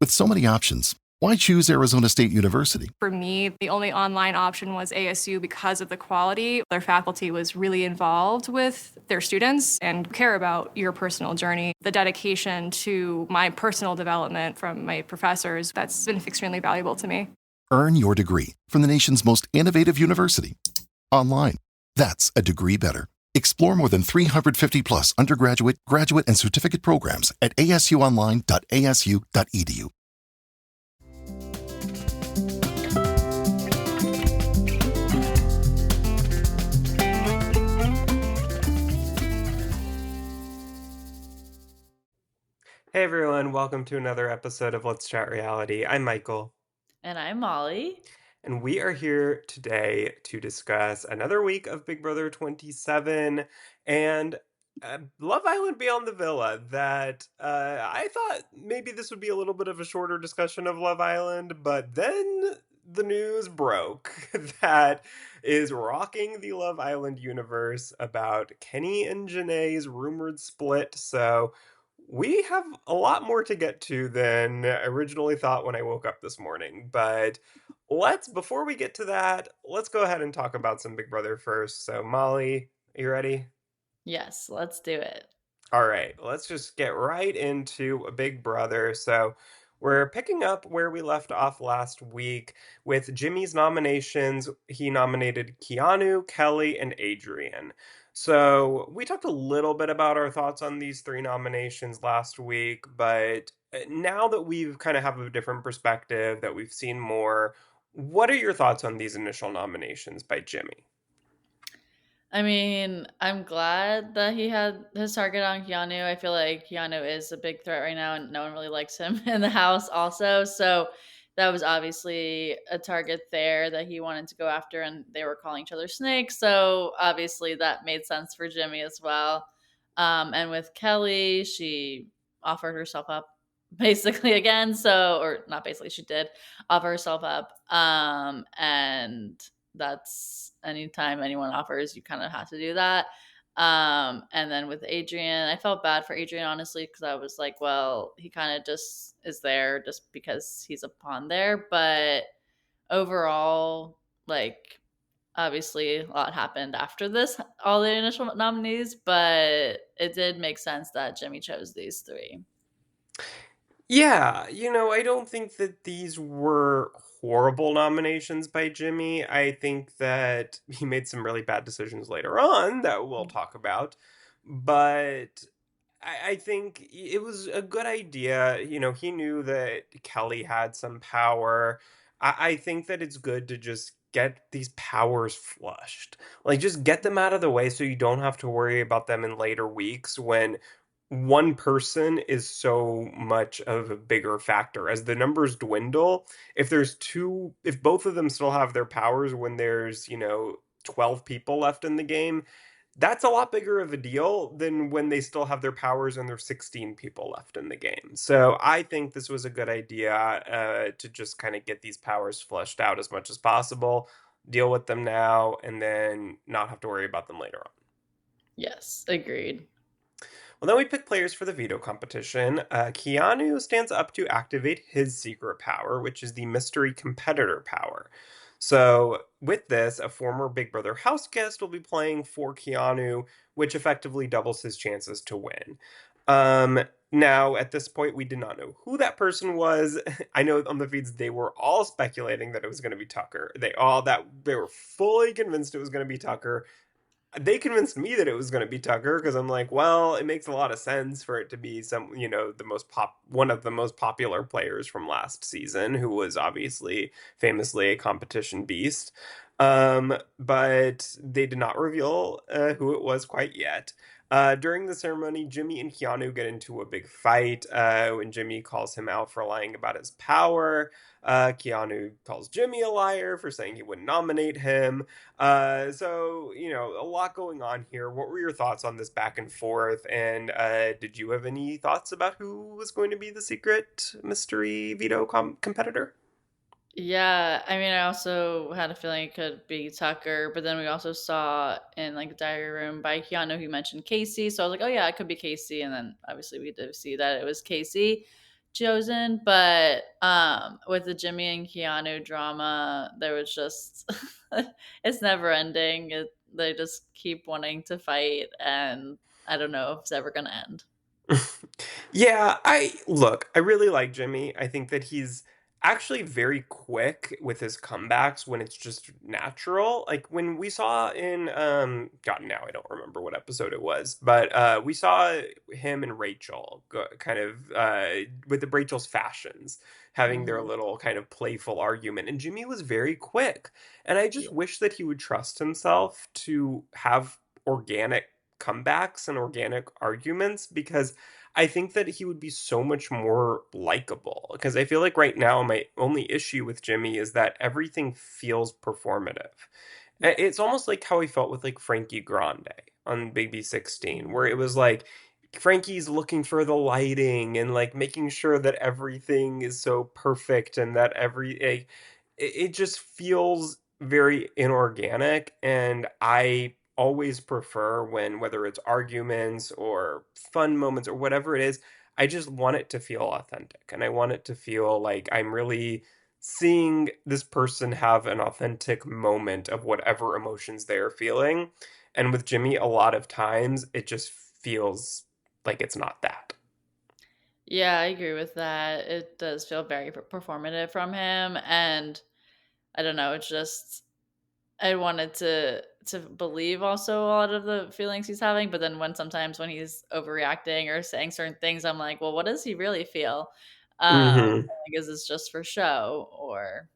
With so many options, why choose Arizona State University? For me, the only online option was ASU because of the quality. Their faculty was really involved with their students and care about your personal journey. The dedication to my personal development from my professors, that's been extremely valuable to me. Earn your degree from the nation's most innovative university. Online. That's a degree better. Explore more than 350 plus undergraduate, graduate, and certificate programs at asuonline.asu.edu. Hey everyone, welcome to another episode of Let's Chat Reality. I'm Michael, And I'm Molly. and we are here today to discuss another week of Big Brother 27 and Love Island Beyond the Villa. That I thought maybe this would be a little bit of a shorter discussion of Love Island, but then the news broke that is rocking the Love Island universe about Kenny and Janae's rumored split. So we have a lot more to get to than I originally thought when I woke up this morning. But before we get to that, let's go ahead and talk about some Big Brother first. So, Molly, you ready? Yes, let's do it. All right, let's just get right into Big Brother. So, we're picking up where we left off last week with Jimmy's nominations. He nominated Keanu, Kelly, and Adrian. So, we talked a little bit about our thoughts on these three nominations last week, but now that we've kind of have a different perspective, that we've seen more, what are your thoughts on these initial nominations by Jimmy? I mean, I'm glad that he had his target on Keanu. I feel like Keanu is a big threat right now, and no one really likes him in the house, also. So that was obviously a target there that he wanted to go after, and they were calling each other snakes. So obviously that made sense for Jimmy as well. And with Kelly, she offered herself up basically again. So, or not basically, she did offer herself up. And that's anytime anyone offers, you kind of have to do that. And then with Adrian, I felt bad for Adrian, honestly, because I was like, well, he kind of just is there just because he's a pawn there. But overall, like, obviously a lot happened after this, all the initial nominees, but it did make sense that Jimmy chose these three. Yeah, I don't think that these were horrible nominations by Jimmy. I think that he made some really bad decisions later on that we'll talk about. But I think it was a good idea. He knew that Kelly had some power. I think that it's good to just get these powers flushed. Like, just get them out of the way so you don't have to worry about them in later weeks when one person is so much of a bigger factor as the numbers dwindle. If both of them still have their powers when there's 12 people left in the game, that's a lot bigger of a deal than when they still have their powers and there's 16 people left in the game. So I think this was a good idea, to just kind of get these powers fleshed out as much as possible, deal with them now, and then not have to worry about them later on. Yes, agreed. Well, then we pick players for the veto competition. Keanu stands up to activate his secret power, which is the mystery competitor power. So, with this, a former Big Brother house guest will be playing for Keanu, which effectively doubles his chances to win. Now, at this point, we did not know who that person was. I know on the feeds they were all speculating that it was going to be Tucker. They were fully convinced it was going to be Tucker. They convinced me that it was going to be Tucker because I'm like, well, it makes a lot of sense for it to be one of the most popular players from last season, who was obviously famously a competition beast. But they did not reveal who it was quite yet. During the ceremony, Jimmy and Keanu get into a big fight when Jimmy calls him out for lying about his power. Keanu calls Jimmy a liar for saying he wouldn't nominate him. A lot going on here. What were your thoughts on this back and forth? And did you have any thoughts about who was going to be the secret mystery veto competitor? Yeah, I mean, I also had a feeling it could be Tucker, but then we also saw in like the diary room by Keanu, he mentioned Casey, so I was like, oh yeah, it could be Casey, and then obviously we did see that it was Casey. chosen, but with the Jimmy and Keanu drama, there was just it's never ending. They just keep wanting to fight, and I don't know if it's ever gonna end. Yeah, I really like Jimmy. I think that he's actually very quick with his comebacks when it's just natural. Like when we saw in God, now I don't remember what episode it was, but we saw him and Rachel kind of with the Rachel's fashions having their Hmm. little kind of playful argument, and Jimmy was very quick. And I Yeah. just wish that he would trust himself to have organic comebacks and organic arguments, because I think that he would be so much more likable. Because I feel like right now my only issue with Jimmy is that everything feels performative. Yeah. It's almost like how I felt with like Frankie Grande on Baby 16, where Mhm. it was like Frankie's looking for the lighting and like making sure that everything is so perfect, and that it just feels very inorganic. And I always prefer when, whether it's arguments or fun moments or whatever it is, I just want it to feel authentic, and I want it to feel like I'm really seeing this person have an authentic moment of whatever emotions they're feeling. And with Jimmy, a lot of times it just feels like it's not that. Yeah, I agree with that. It does feel very performative from him, and I don't know. It's just I wanted to believe also a lot of the feelings he's having, but then sometimes when he's overreacting or saying certain things, I'm like, well, what does he really feel? Hmm. Because it's just for show, or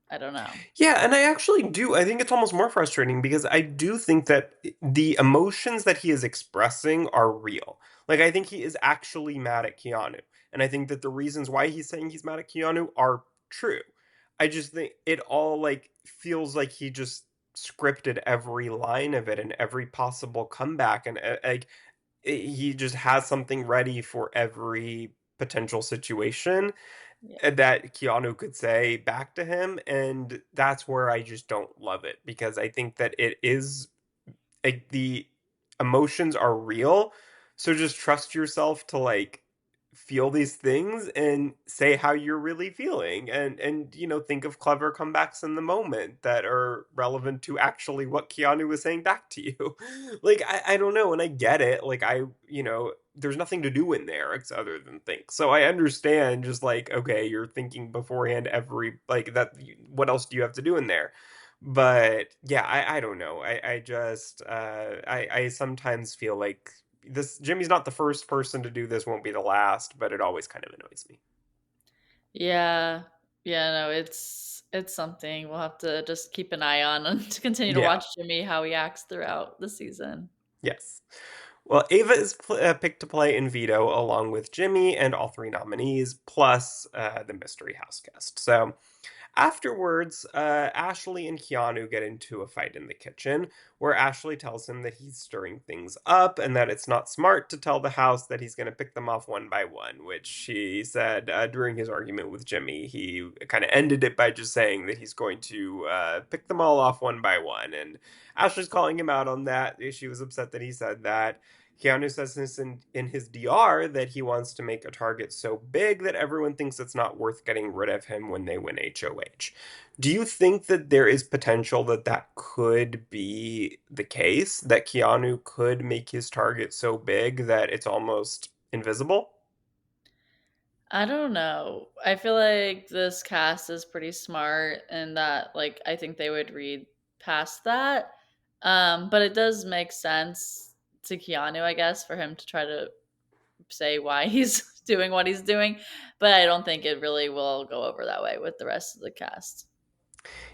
I don't know. Yeah, and I actually do. I think it's almost more frustrating because I do think that the emotions that he is expressing are real. Like, I think he is actually mad at Keanu. And I think that the reasons why he's saying he's mad at Keanu are true. I just think it all, like, feels like he just scripted every line of it and every possible comeback. And, like, he just has something ready for every potential situation Yeah. that Keanu could say back to him, and that's where I just don't love it, because I think that it is like the emotions are real, so just trust yourself to like feel these things and say how you're really feeling, and think of clever comebacks in the moment that are relevant to actually what Keanu was saying back to you. Like I don't know, and I get it. Like there's nothing to do in there other than think. So I understand, just like, okay, you're thinking beforehand every like that. What else do you have to do in there? But yeah, I don't know. I just I sometimes feel like this Jimmy's not the first person to do this, won't be the last, but it always kind of annoys me. Yeah. Yeah, no, it's something we'll have to just keep an eye on and to continue to Yeah. watch Jimmy how he acts throughout the season. Yes. Well, Ava is picked to play in Veto along with Jimmy and all three nominees, plus the mystery house guest. So afterwards, Ashley and Keanu get into a fight in the kitchen, where Ashley tells him that he's stirring things up and that it's not smart to tell the house that he's going to pick them off one by one, which she said during his argument with Jimmy. He kind of ended it by just saying that he's going to pick them all off one by one. And Ashley's calling him out on that. She was upset that he said that. Keanu says this in his DR that he wants to make a target so big that everyone thinks it's not worth getting rid of him when they win HOH. Do you think that there is potential that that could be the case? That Keanu could make his target so big that it's almost invisible? I don't know. I feel like this cast is pretty smart and that like I think they would read past that. But it does make sense to Keanu, I guess, for him to try to say why he's doing what he's doing. But I don't think it really will go over that way with the rest of the cast.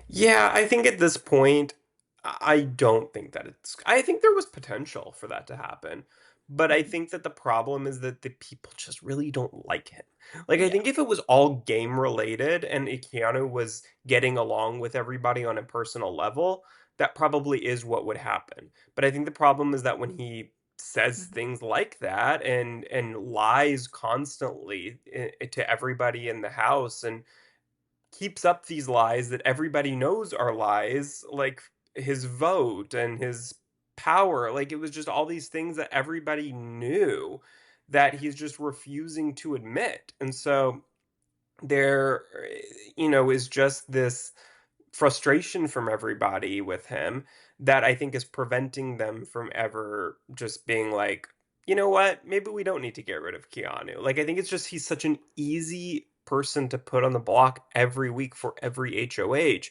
Yeah, I think at this point, I don't think that it's. I think there was potential for that to happen, but I Mhm. think that the problem is that the people just really don't like him. Like, I Yeah. think if it was all game related and Keanu was getting along with everybody on a personal level, that probably is what would happen. But I think the problem is that when he says Mhm. things like that and lies constantly to everybody in the house, and keeps up these lies that everybody knows are lies, like his vote and his power. Like, it was just all these things that everybody knew that he's just refusing to admit. And so there, is just this frustration from everybody with him that I think is preventing them from ever just being like, you know what, maybe we don't need to get rid of Keanu. Like, I think it's just he's such an easy person to put on the block every week for every HOH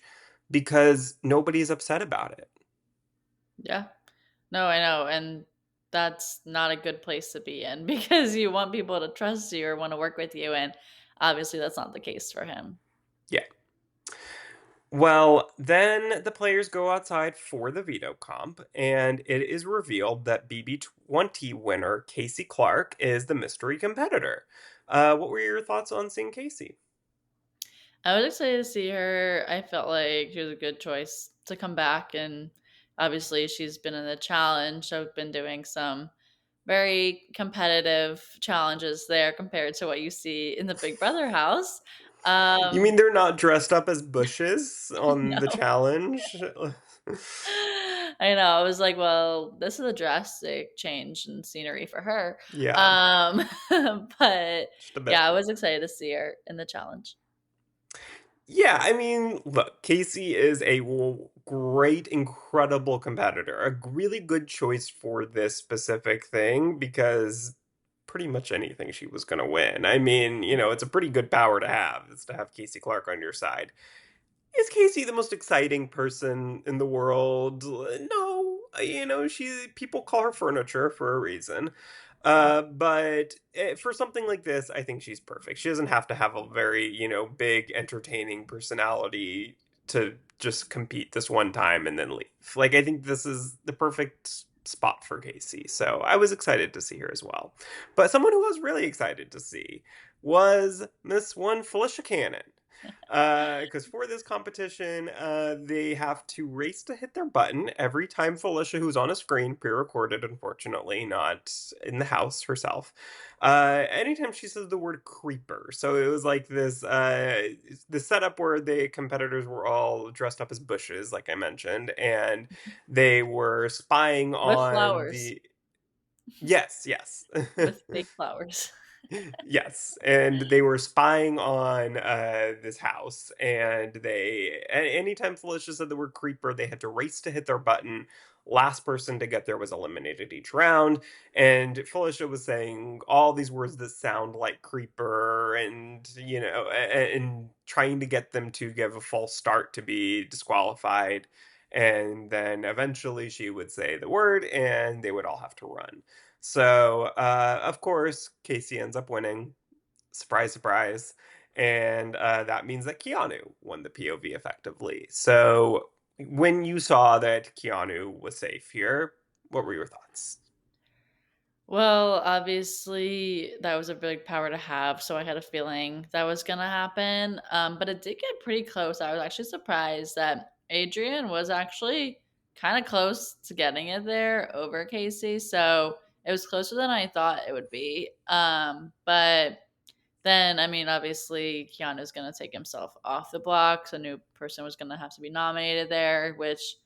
because nobody's upset about it. Yeah. No, I know, and that's not a good place to be in because you want people to trust you or want to work with you, and obviously that's not the case for him. Yeah. Well, then the players go outside for the veto comp, and it is revealed that BB20 winner Casey Clark is the mystery competitor. What were your thoughts on seeing Casey? I was excited to see her. I felt like she was a good choice to come back, and obviously she's been in the challenge. I've been doing some very competitive challenges there compared to what you see in the Big Brother house. You mean Um, they're not dressed up as bushes on the no. challenge? I know. I was like, well, this is a drastic change in scenery for her. Yeah, Um, but just a yeah, bit. I was excited to see her in the challenge. Yeah, I mean, look, Casey is a great, incredible competitor. A really good choice for this specific thing because pretty much anything she was going to win. I mean, it's a pretty good power to have, is to have Casey Clark on your side. Is Casey the most exciting person in the world? No, people call her furniture for a reason. But for something like this, I think she's perfect. She doesn't have to have a very, big, entertaining personality to just compete this one time and then leave. Like, I think this is the perfect spot for Casey. So I was excited to see her as well. But someone who I was really excited to see was Miss One Felicia Cannon. Because for this competition, they have to race to hit their button every time Felicia, who's on a screen, pre-recorded, unfortunately, not in the house herself. Anytime she says the word creeper, so it was like this setup where the competitors were all dressed up as bushes, like I mentioned, and they were spying With on flowers, the. Yes, yes. with fake flowers. Yes, and they were spying on this house, and anytime Felicia said the word creeper, they had to race to hit their button. Last person to get there was eliminated each round, and Felicia was saying all these words that sound like creeper, and and trying to get them to give a false start to be disqualified. And then eventually she would say the word, and they would all have to run. So, of course, Casey ends up winning. Surprise, surprise. And that means that Keanu won the POV effectively. So, when you saw that Keanu was safe here, what were your thoughts? Well, obviously, that was a big power to have, so I had a feeling that was gonna happen. But it did get pretty close. I was actually surprised that Adrian was actually kind of close to getting it there over Casey. So it was closer than I thought it would be. But then, I mean, obviously, Keanu's gonna take himself off the block. So a new person was gonna have to be nominated there, which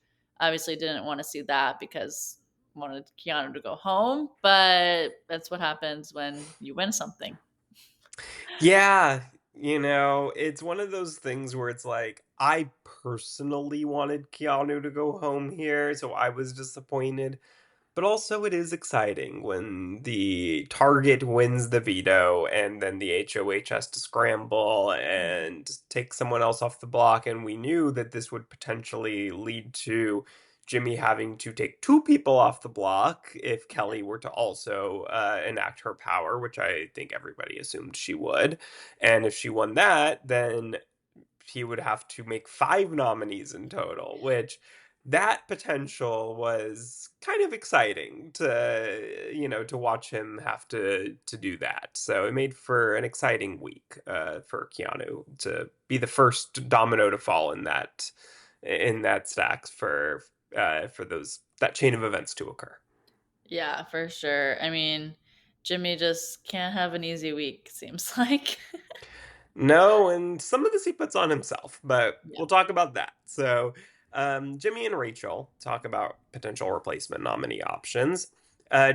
obviously didn't want to see that because wanted Keanu to go home, but that's what happens when you win something. Yeah, it's one of those things where it's like, I personally wanted Keanu to go home here, so I was disappointed. But also, it is exciting when the target wins the veto and then the HOH has to scramble and take someone else off the block. And we knew that this would potentially lead to Jimmy having to take two people off the block if Kelly were to also enact her power, which I think everybody assumed she would. And if she won that, then he would have to make five nominees in total, which that potential was kind of exciting to watch him have to do that. So it made for an exciting week for Keanu to be the first domino to fall in that stacks for those that chain of events to occur. Yeah, for sure. I mean, Jimmy just can't have an easy week, seems like. No, and some of this he puts on himself, but Yeah. we'll talk about that. So, Jimmy and Rachel talk about potential replacement nominee options.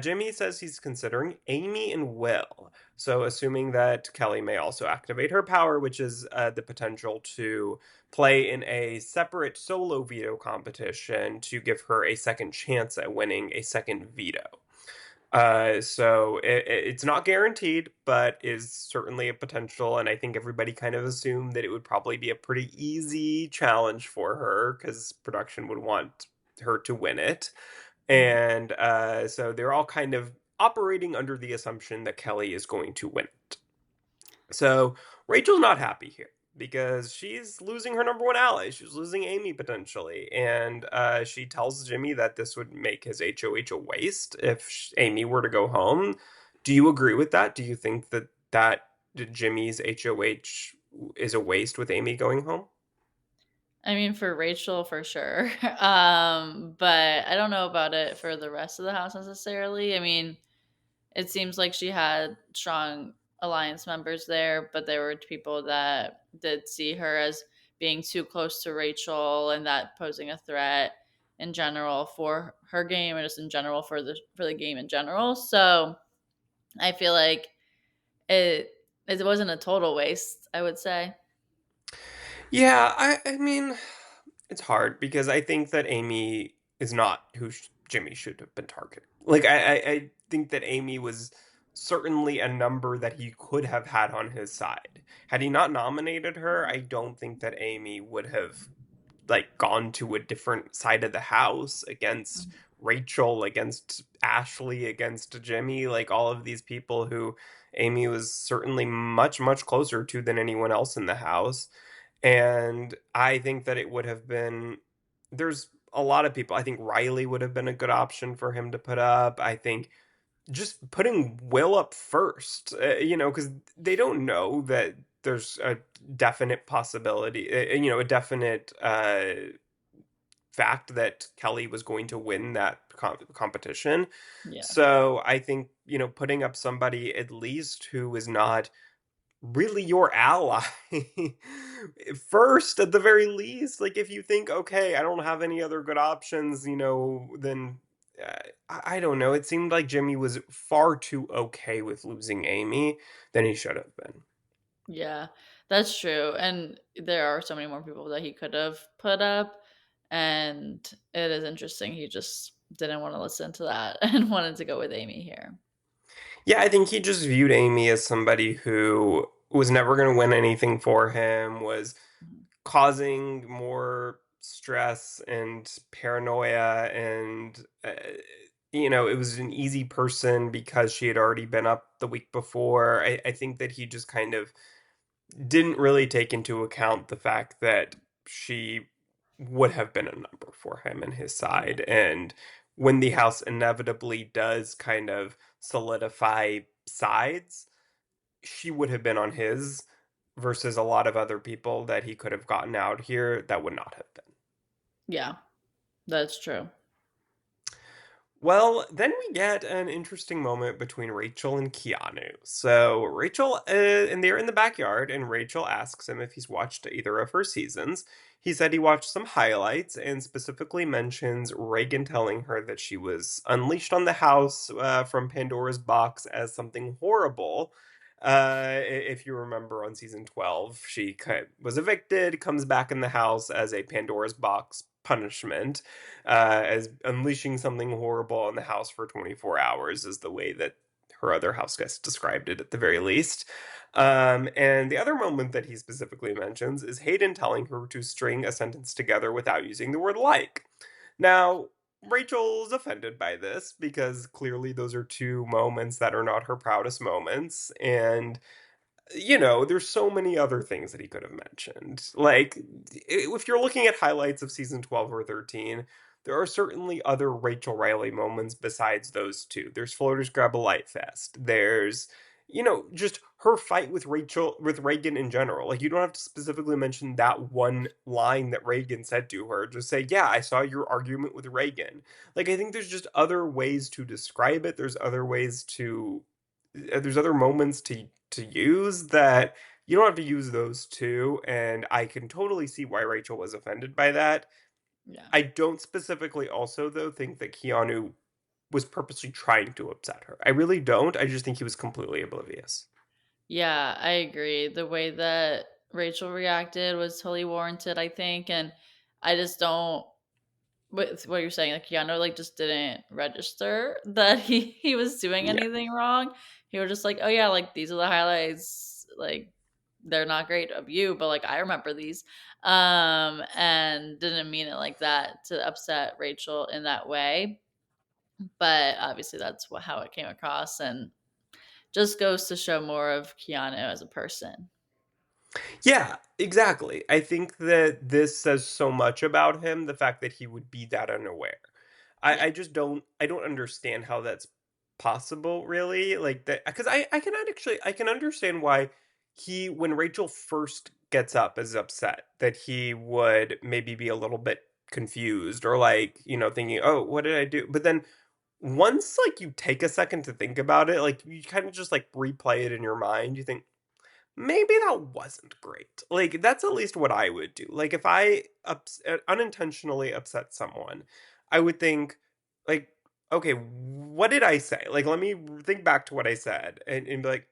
Jimmy says he's considering Amy and Will. So, assuming that Kelly may also activate her power, which is the potential to play in a separate solo veto competition to give her a second chance at winning a second veto. So it's not guaranteed, but is certainly a potential. And I think everybody kind of assumed that it would probably be a pretty easy challenge for her because production would want her to win it. Mhm. And so they're all kind of operating under the assumption that Kelly is going to win it. So Rachel's not happy here because she's losing her number one ally. She's losing Amy potentially. And she tells Jimmy that this would make his HOH a waste if Amy were to go home. Do you agree with that? Do you think that Jimmy's HOH is a waste with Amy going home? I mean, for Rachel, for sure. But I don't know about it for the rest of the house necessarily. I mean, it seems like she had strong alliance members there, but there were people that did see her as being too close to Rachel and that posing a threat in general for her game and just in general for the game in general. So I feel like it it wasn't a total waste, I would say. Yeah, I mean, it's hard because I think that Amy is not who Jimmy should have been targeting. Like, I think that Amy was certainly a number that he could have had on his side. Had he not nominated her, I don't think that Amy would have like gone to a different side of the house against Rachel, against Ashley, against Jimmy, like all of these people who Amy was certainly much, much closer to than anyone else in the house. And I think that it would have been, there's a lot of people. I think Riley would have been a good option for him to put up. I think just putting Will up first, because they don't know that there's a definite possibility, a definite fact that Kelly was going to win that competition. Yeah. So I think, putting up somebody at least who is not really your ally first at the very least. Like if you think, okay, I don't have any other good options, then I don't know. It seemed like Jimmy was far too okay with losing Amy than he should have been. Yeah, that's true. And there are so many more people that he could have put up. And it is interesting. He just didn't want to listen to that and wanted to go with Amy here. Yeah, I think he just viewed Amy as somebody who was never going to win anything for him, was Mhm. causing more stress and paranoia. And, it was an easy person because she had already been up the week before. I think that he just kind of didn't really take into account the fact that she would have been a number for him and his Yeah. side. And when the house inevitably does kind of solidify sides, she would have been on his versus a lot of other people that he could have gotten out here that would not have been. Yeah, that's true. Well, then we get an interesting moment between Rachel and Keanu. So Rachel, and they're in the backyard, and Rachel asks him if he's watched either of her seasons. He said he watched some highlights and specifically mentions Reagan telling her that she was unleashed on the house from Pandora's box as something horrible. If you remember on season 12, she was evicted, comes back in the house as a Pandora's box punishment, as unleashing something horrible in the house for 24 hours is the way that her other house guest described it at the very least. And the other moment that he specifically mentions is Hayden telling her to string a sentence together without using the word like. Now, Rachel's offended by this because clearly those are two moments that are not her proudest moments. And there's so many other things that he could have mentioned. Like, if you're looking at highlights of season 12 or 13, there are certainly other Rachel Riley moments besides those two. There's Floaters Grab a Light Fest. There's, just her fight with Reagan in general. Like, you don't have to specifically mention that one line that Reagan said to her. Just say, yeah, I saw your argument with Reagan. Like, I think there's just other ways to describe it. There's other moments to use that you don't have to use those two, and I can totally see why Rachel was offended by that. Yeah. I don't specifically also though think that Keanu was purposely trying to upset her. I really don't. I just think he was completely oblivious. Yeah, I agree. The way that Rachel reacted was totally warranted, I think, and I just don't with what you're saying, like Keanu like just didn't register that he was doing Yeah. anything wrong. He was just like, "Oh yeah, like these are the highlights. Like they're not great of you, but like I remember these." And didn't mean it like that to upset Rachel in that way. But obviously that's how it came across and just goes to show more of Keanu as a person. Yeah, exactly. I think that this says so much about him, the fact that he would be that unaware. Yeah. I just don't understand how that's possible, really. Like that, because I can actually I can understand why he, when Rachel first gets up, is upset that he would maybe be a little bit confused or like, thinking, "Oh, what did I do?" But then once like you take a second to think about it, like you kind of just like replay it in your mind, you think, maybe that wasn't great. Like, that's at least what I would do. Like, if I unintentionally upset someone, I would think, like, okay, what did I say? Like, let me think back to what I said and be like,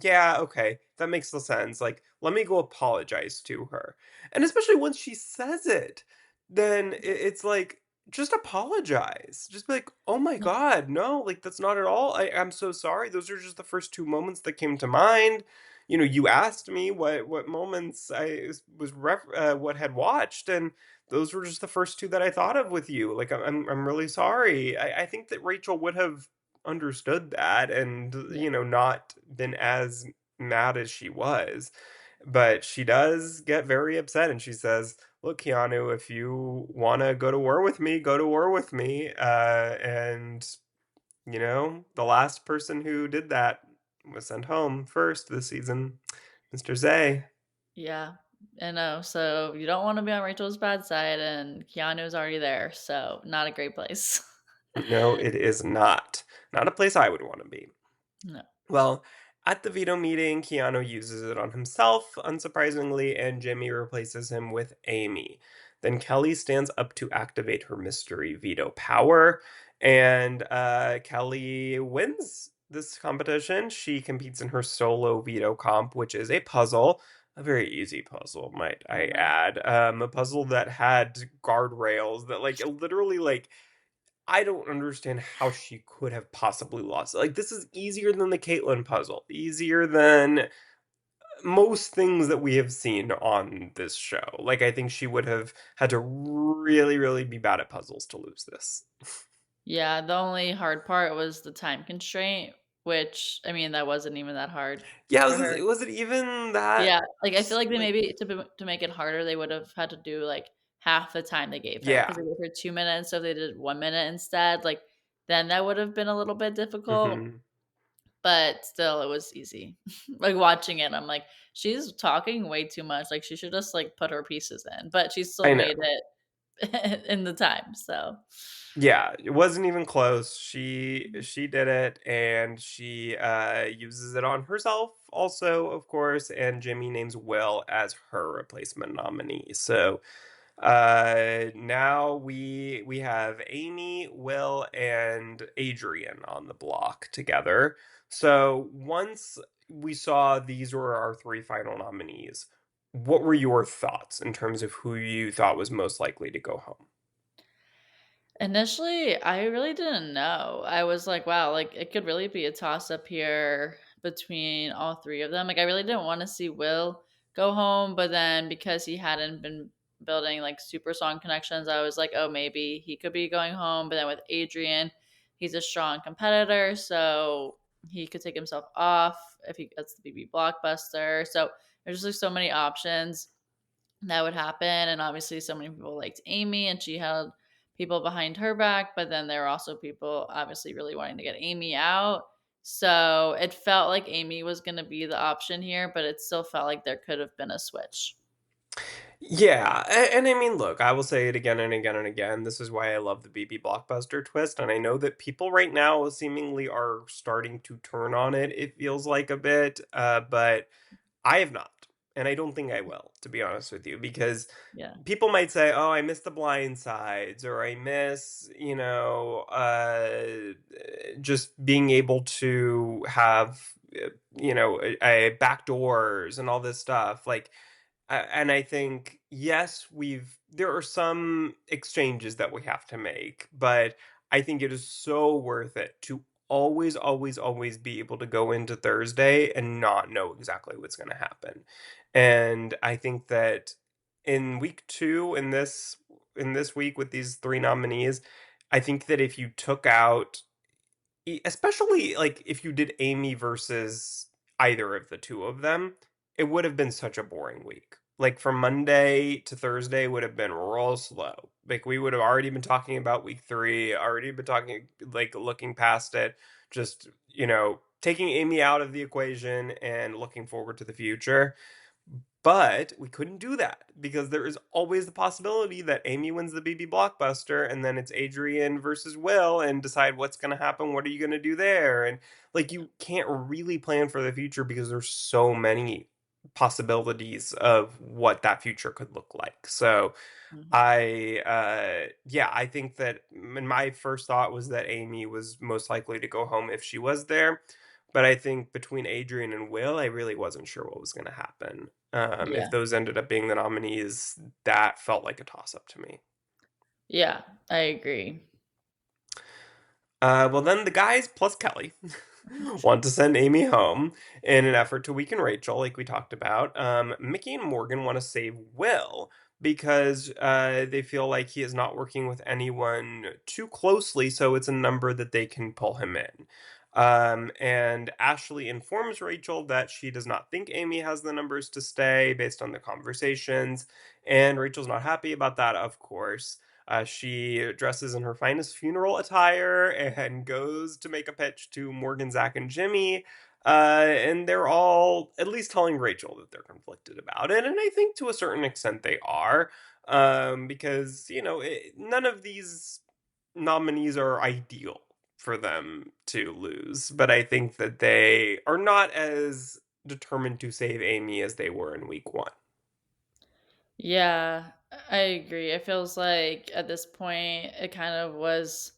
yeah, okay, that makes no sense. Like, let me go apologize to her. And especially once she says it, then it's like, just apologize. Just be like, oh my God, no, like, that's not at all. I'm so sorry. Those are just the first two moments that came to mind. You asked me what moments I was what had watched, and those were just the first two that I thought of with you. Like, I'm really sorry. I think that Rachel would have understood that and Yeah. not been as mad as she was, but she does get very upset, and she says, "Look, Keanu, if you want to go to war with me, go to war with me." And the last person who did that was sent home first this season, Mr. Zay. Yeah. I know. So you don't want to be on Rachel's bad side, and Keanu's already there. So not a great place. No, it is not. Not a place I would want to be. No. Well, at the veto meeting, Keanu uses it on himself, unsurprisingly, and Jimmy replaces him with Amy. Then Kelly stands up to activate her mystery veto power, and Kelly wins this competition. She competes in her solo veto comp, which is a puzzle. A very easy puzzle, might I Uh-huh. add. A puzzle that had guardrails that, like, literally, like, I don't understand how she could have possibly lost. Like, this is easier than the Caitlyn puzzle, easier than most things that we have seen on this show. Like, I think she would have had to really, really be bad at puzzles to lose this. Yeah. The only hard part was the time constraint, which, I mean, that wasn't even that hard Yeah, for her. was it even that? Yeah. Like, I feel like they Like, maybe to make it harder, they would have had to do like half the time they gave her because yeah. they gave her 2 minutes. So if they did 1 minute instead, like, then that would have been a little bit difficult. Hmm. But still, it was easy. Like, watching it, I'm like, "She's talking way too much, like, she should just, like, put her pieces in," but she still I made know. it in the time, so Yeah, it wasn't even close. She did it, and she uses it on herself also, of course, and Jimmy names Will as her replacement nominee. So now we have Amy, Will, and Adrian on the block together. So once we saw these were our three final nominees, what were your thoughts in terms of who you thought was most likely to go home? initially, I really didn't know. I was like, "Wow, like, it could really be a toss-up here between all 3 of them." Like, I really didn't wanna see Will go home, but then because he hadn't been building, like, super strong connections, I was like, "Oh, maybe he could be going home," but then with Adrian, he's a strong competitor, so he could take himself off if he gets the BB Blockbuster, so there's just, like, so many options that would happen. And obviously, so many people liked Amy, and she had people behind her back. But then there were also people obviously really wanting to get Amy out. So it felt like Amy was going to be the option here, but it still felt like there could have been a switch. Yeah, and I mean, look, I will say it again and again and again. This is why I love the BB Blockbuster twist, and I know that people right now seemingly are starting to turn on it. It feels like a bit, but I have not. and I don't think I will, to be honest with you, because Yeah. people might say, "Oh, I miss the blind sides," or I miss, just being able to have, back doors and all this stuff. Like, and I think, yes, there are some exchanges that we have to make, but I think it is so worth it to always, always, always be able to go into Thursday and not know exactly what's going to happen. And I think that in week two, in this week with these three nominees, I think that if you took out, especially like if you did Amy versus either of the two of them, it would have been such a boring week. Like from Monday to Thursday would have been real slow. Like we would have already been talking about week three, already been talking, like looking past it, just, taking Amy out of the equation and looking forward to the future. But we couldn't do that because there is always the possibility that Amy wins the BB blockbuster and then it's Adrian versus Will and decide what's going to happen. What are you going to do there? And like, you can't really plan for the future because there's so many possibilities of what that future could look like. So Mhm. I think that my first thought was that Amy was most likely to go home if she was there. But I think between Adrian and Will, I really wasn't sure what was going to happen. If Yeah. those ended up being the nominees, that felt like a toss up to me. Yeah, I agree. Well, then the guys plus Kelly want to send Amy home in an effort to weaken Rachel, like we talked about. Mickey and Morgan want to save Will because they feel like he is not working with anyone too closely, so it's a number that they can pull him in. And Ashley informs Rachel that she does not think Amy has the numbers to stay based on the conversations, and Rachel's not happy about that, of course. She dresses in her finest funeral attire and goes to make a pitch to Morgan, Zach, and Jimmy. And they're all at least telling Rachel that they're conflicted about it. And I think to a certain extent they are. Because, none of these nominees are ideal for them to lose. But I think that they are not as determined to save Amy as they were in week one. Yeah, I agree. It feels like at this point it kind of was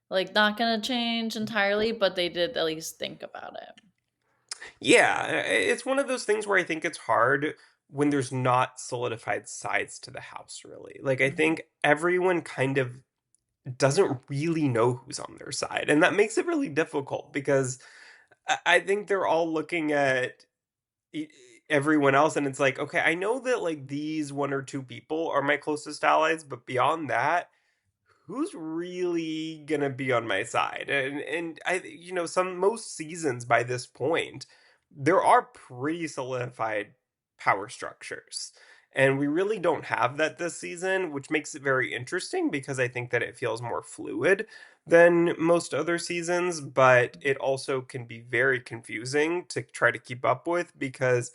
like not gonna change entirely, but they did at least think about it. Yeah, it's one of those things where I think it's hard when there's not solidified sides to the house, really. Like, I Mhm. think everyone kind of doesn't really know who's on their side. And that makes it really difficult because I think they're all looking at e- everyone else and it's like, okay, I know that like these one or two people are my closest allies, but beyond that, who's really gonna be on my side? And I, some most seasons by this point, there are pretty solidified power structures. And we really don't have that this season, which makes it very interesting because I think that it feels more fluid than most other seasons, but it also can be very confusing to try to keep up with because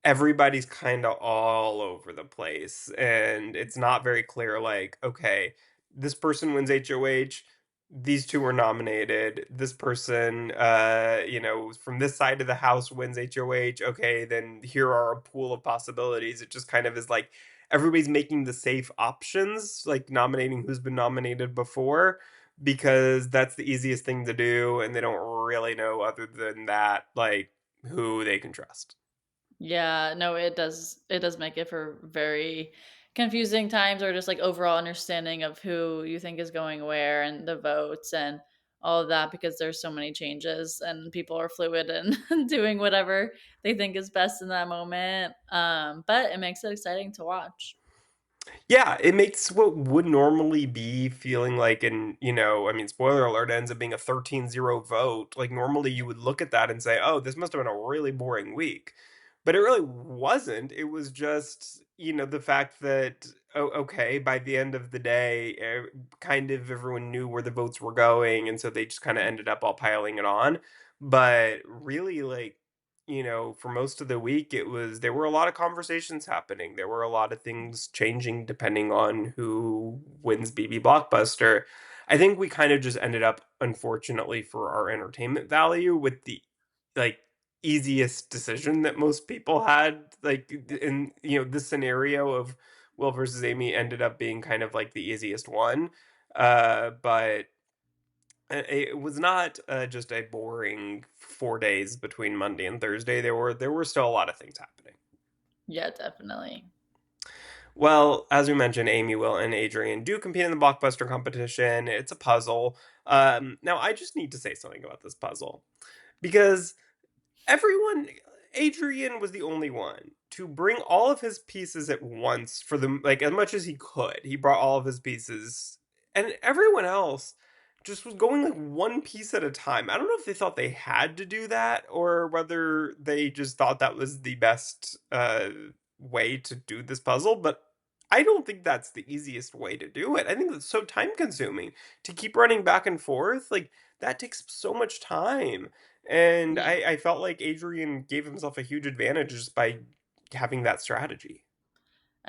everybody's kind of all over the place and it's not very clear, like, okay, this person wins HOH, these two were nominated, this person from this side of the house wins HOH, okay, then here are a pool of possibilities. It just kind of is like everybody's making the safe options, like nominating who's been nominated before because that's the easiest thing to do and they don't really know other than that, like, who they can trust. Yeah, no, it does make it for very confusing times or just like overall understanding of who you think is going where and the votes and all of that because there's so many changes and people are fluid and doing whatever they think is best in that moment. But it makes it exciting to watch. Yeah, it makes what would normally be feeling like I mean, spoiler alert, ends up being a 13-0 vote. Like, normally you would look at that and say, oh, this must have been a really boring week. But it really wasn't. It was just, the fact that, oh, okay, by the end of the day, kind of everyone knew where the votes were going. And so they just kind of ended up all piling it on. But really, like, for most of the week, there were a lot of conversations happening. There were a lot of things changing depending on who wins BB Blockbuster. I think we kind of just ended up, unfortunately for our entertainment value, with the like easiest decision that most people had. Like in this scenario of Will versus Amy ended up being kind of like the easiest one. But it was not just a boring 4 days between Monday and Thursday. There were still a lot of things happening. Yeah, definitely. Well, as we mentioned, Amy, Will, and Adrian do compete in the blockbuster competition. It's a puzzle. Now, I just need to say something about this puzzle because everyone, Adrian was the only one to bring all of his pieces at once for them, like as much as he could. He brought all of his pieces, and everyone else just was going like one piece at a time. I don't know if they thought they had to do that or whether they just thought that was the best way to do this puzzle, but I don't think that's the easiest way to do it. I think it's so time consuming to keep running back and forth. Like that takes so much time. And Yeah. I felt like Adrian gave himself a huge advantage just by having that strategy.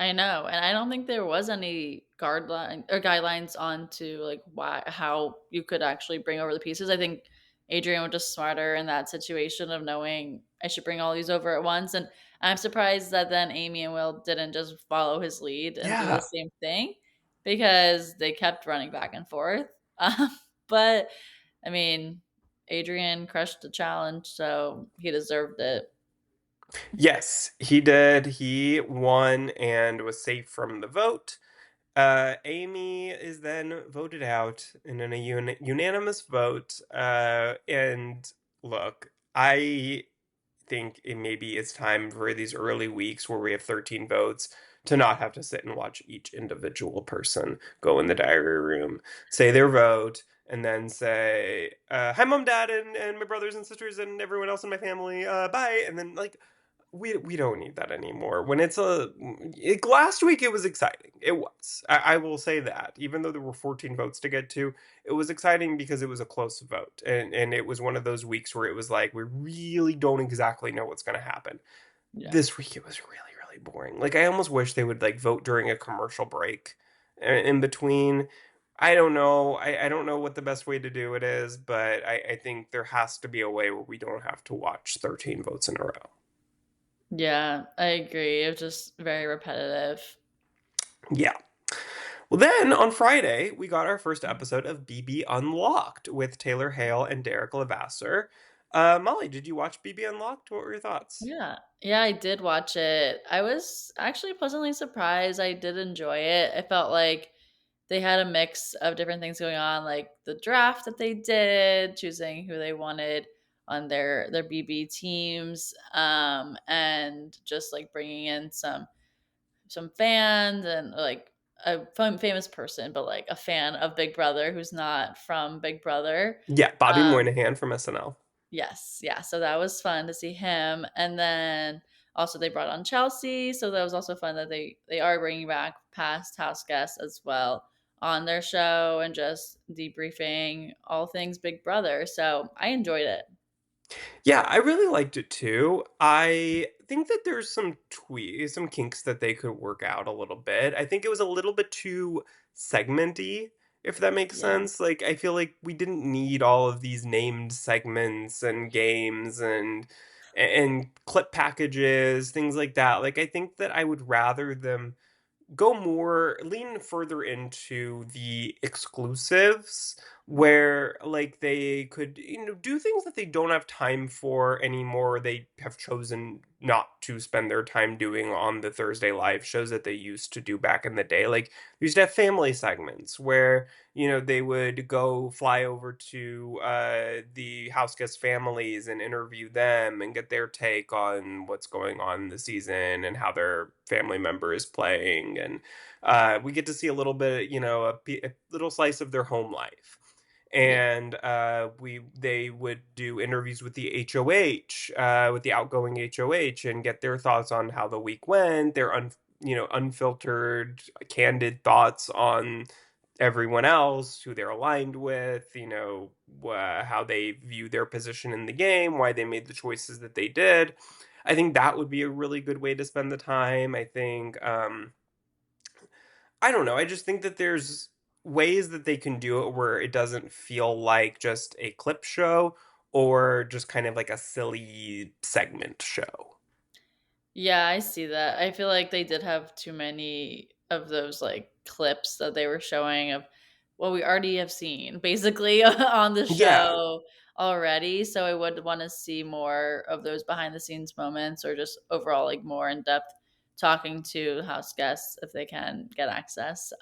I know, and I don't think there was any guidelines on to like why how you could actually bring over the pieces. I think Adrian was just smarter in that situation of knowing I should bring all these over at once. And I'm surprised that then Amy and Will didn't just follow his lead and do the Yeah. same thing because they kept running back and forth. But I mean, Adrian crushed the challenge, so he deserved it. Yes, he did. He won and was safe from the vote. Amy is then voted out in a unanimous vote. And look, I think it maybe it's time for these early weeks where we have 13 votes to not have to sit and watch each individual person go in the diary room, say their vote, and then say, hi, mom, dad, and my brothers and sisters and everyone else in my family, bye. And then, like, we don't need that anymore. When last week it was exciting. It was. I will say that. Even though there were 14 votes to get to, it was exciting because it was a close vote. And it was one of those weeks where it was like we really don't exactly know what's gonna happen. Yeah. This week it was really, really boring. Like I almost wish they would like vote during a commercial break in between. I don't know. I don't know what the best way to do it is, but I think there has to be a way where we don't have to watch 13 votes in a row. Yeah, I agree. It was just very repetitive. Yeah. Well, then on Friday, we got our first episode of BB Unlocked with Taylor Hale and Derek Levasseur. Molly, did you watch BB Unlocked? What were your thoughts? Yeah. Yeah, I did watch it. I was actually pleasantly surprised. I did enjoy it. I felt like they had a mix of different things going on, like the draft that they did, choosing who they wanted on their BB teams, and just like bringing in some fans and like a famous person, but like a fan of Big Brother who's not from Big Brother. Yeah, Bobby Um, Moynihan from SNL. Yes, yeah. So that was fun to see him, and then also they brought on Chelsea, so that was also fun that they are bringing back past house guests as well on their show and just debriefing all things Big Brother. So I enjoyed it. Yeah, I really liked it too. I think that there's some kinks that they could work out a little bit. I think it was a little bit too segmenty, if that makes Yeah, sense. Like I feel like we didn't need all of these named segments and games and clip packages, things like that. Like I think that I would rather them lean further into the exclusives where like they could do things that they don't have time for anymore. They have chosen not to spend their time doing on the Thursday live shows that they used to do back in the day. Like we used to have family segments where they would go fly over to the house guest families and interview them and get their take on what's going on in the season and how their family member is playing. And we get to see a little bit, a little slice of their home life. yeah, And we they would do interviews with the HOH, with the outgoing HOH, and get their thoughts on how the week went, their unfiltered, candid thoughts on everyone else, who they're aligned with, how they view their position in the game, why they made the choices that they did. I think that would be a really good way to spend the time. I think I don't know. I just think that there's ways that they can do it where it doesn't feel like just a clip show or just kind of like a silly segment show. Yeah, I see that. I feel like they did have too many of those like clips that they were showing of what we already have seen basically on the Yeah. show already. So I would want to see more of those behind the scenes moments or just overall like more in depth talking to house guests if they can get access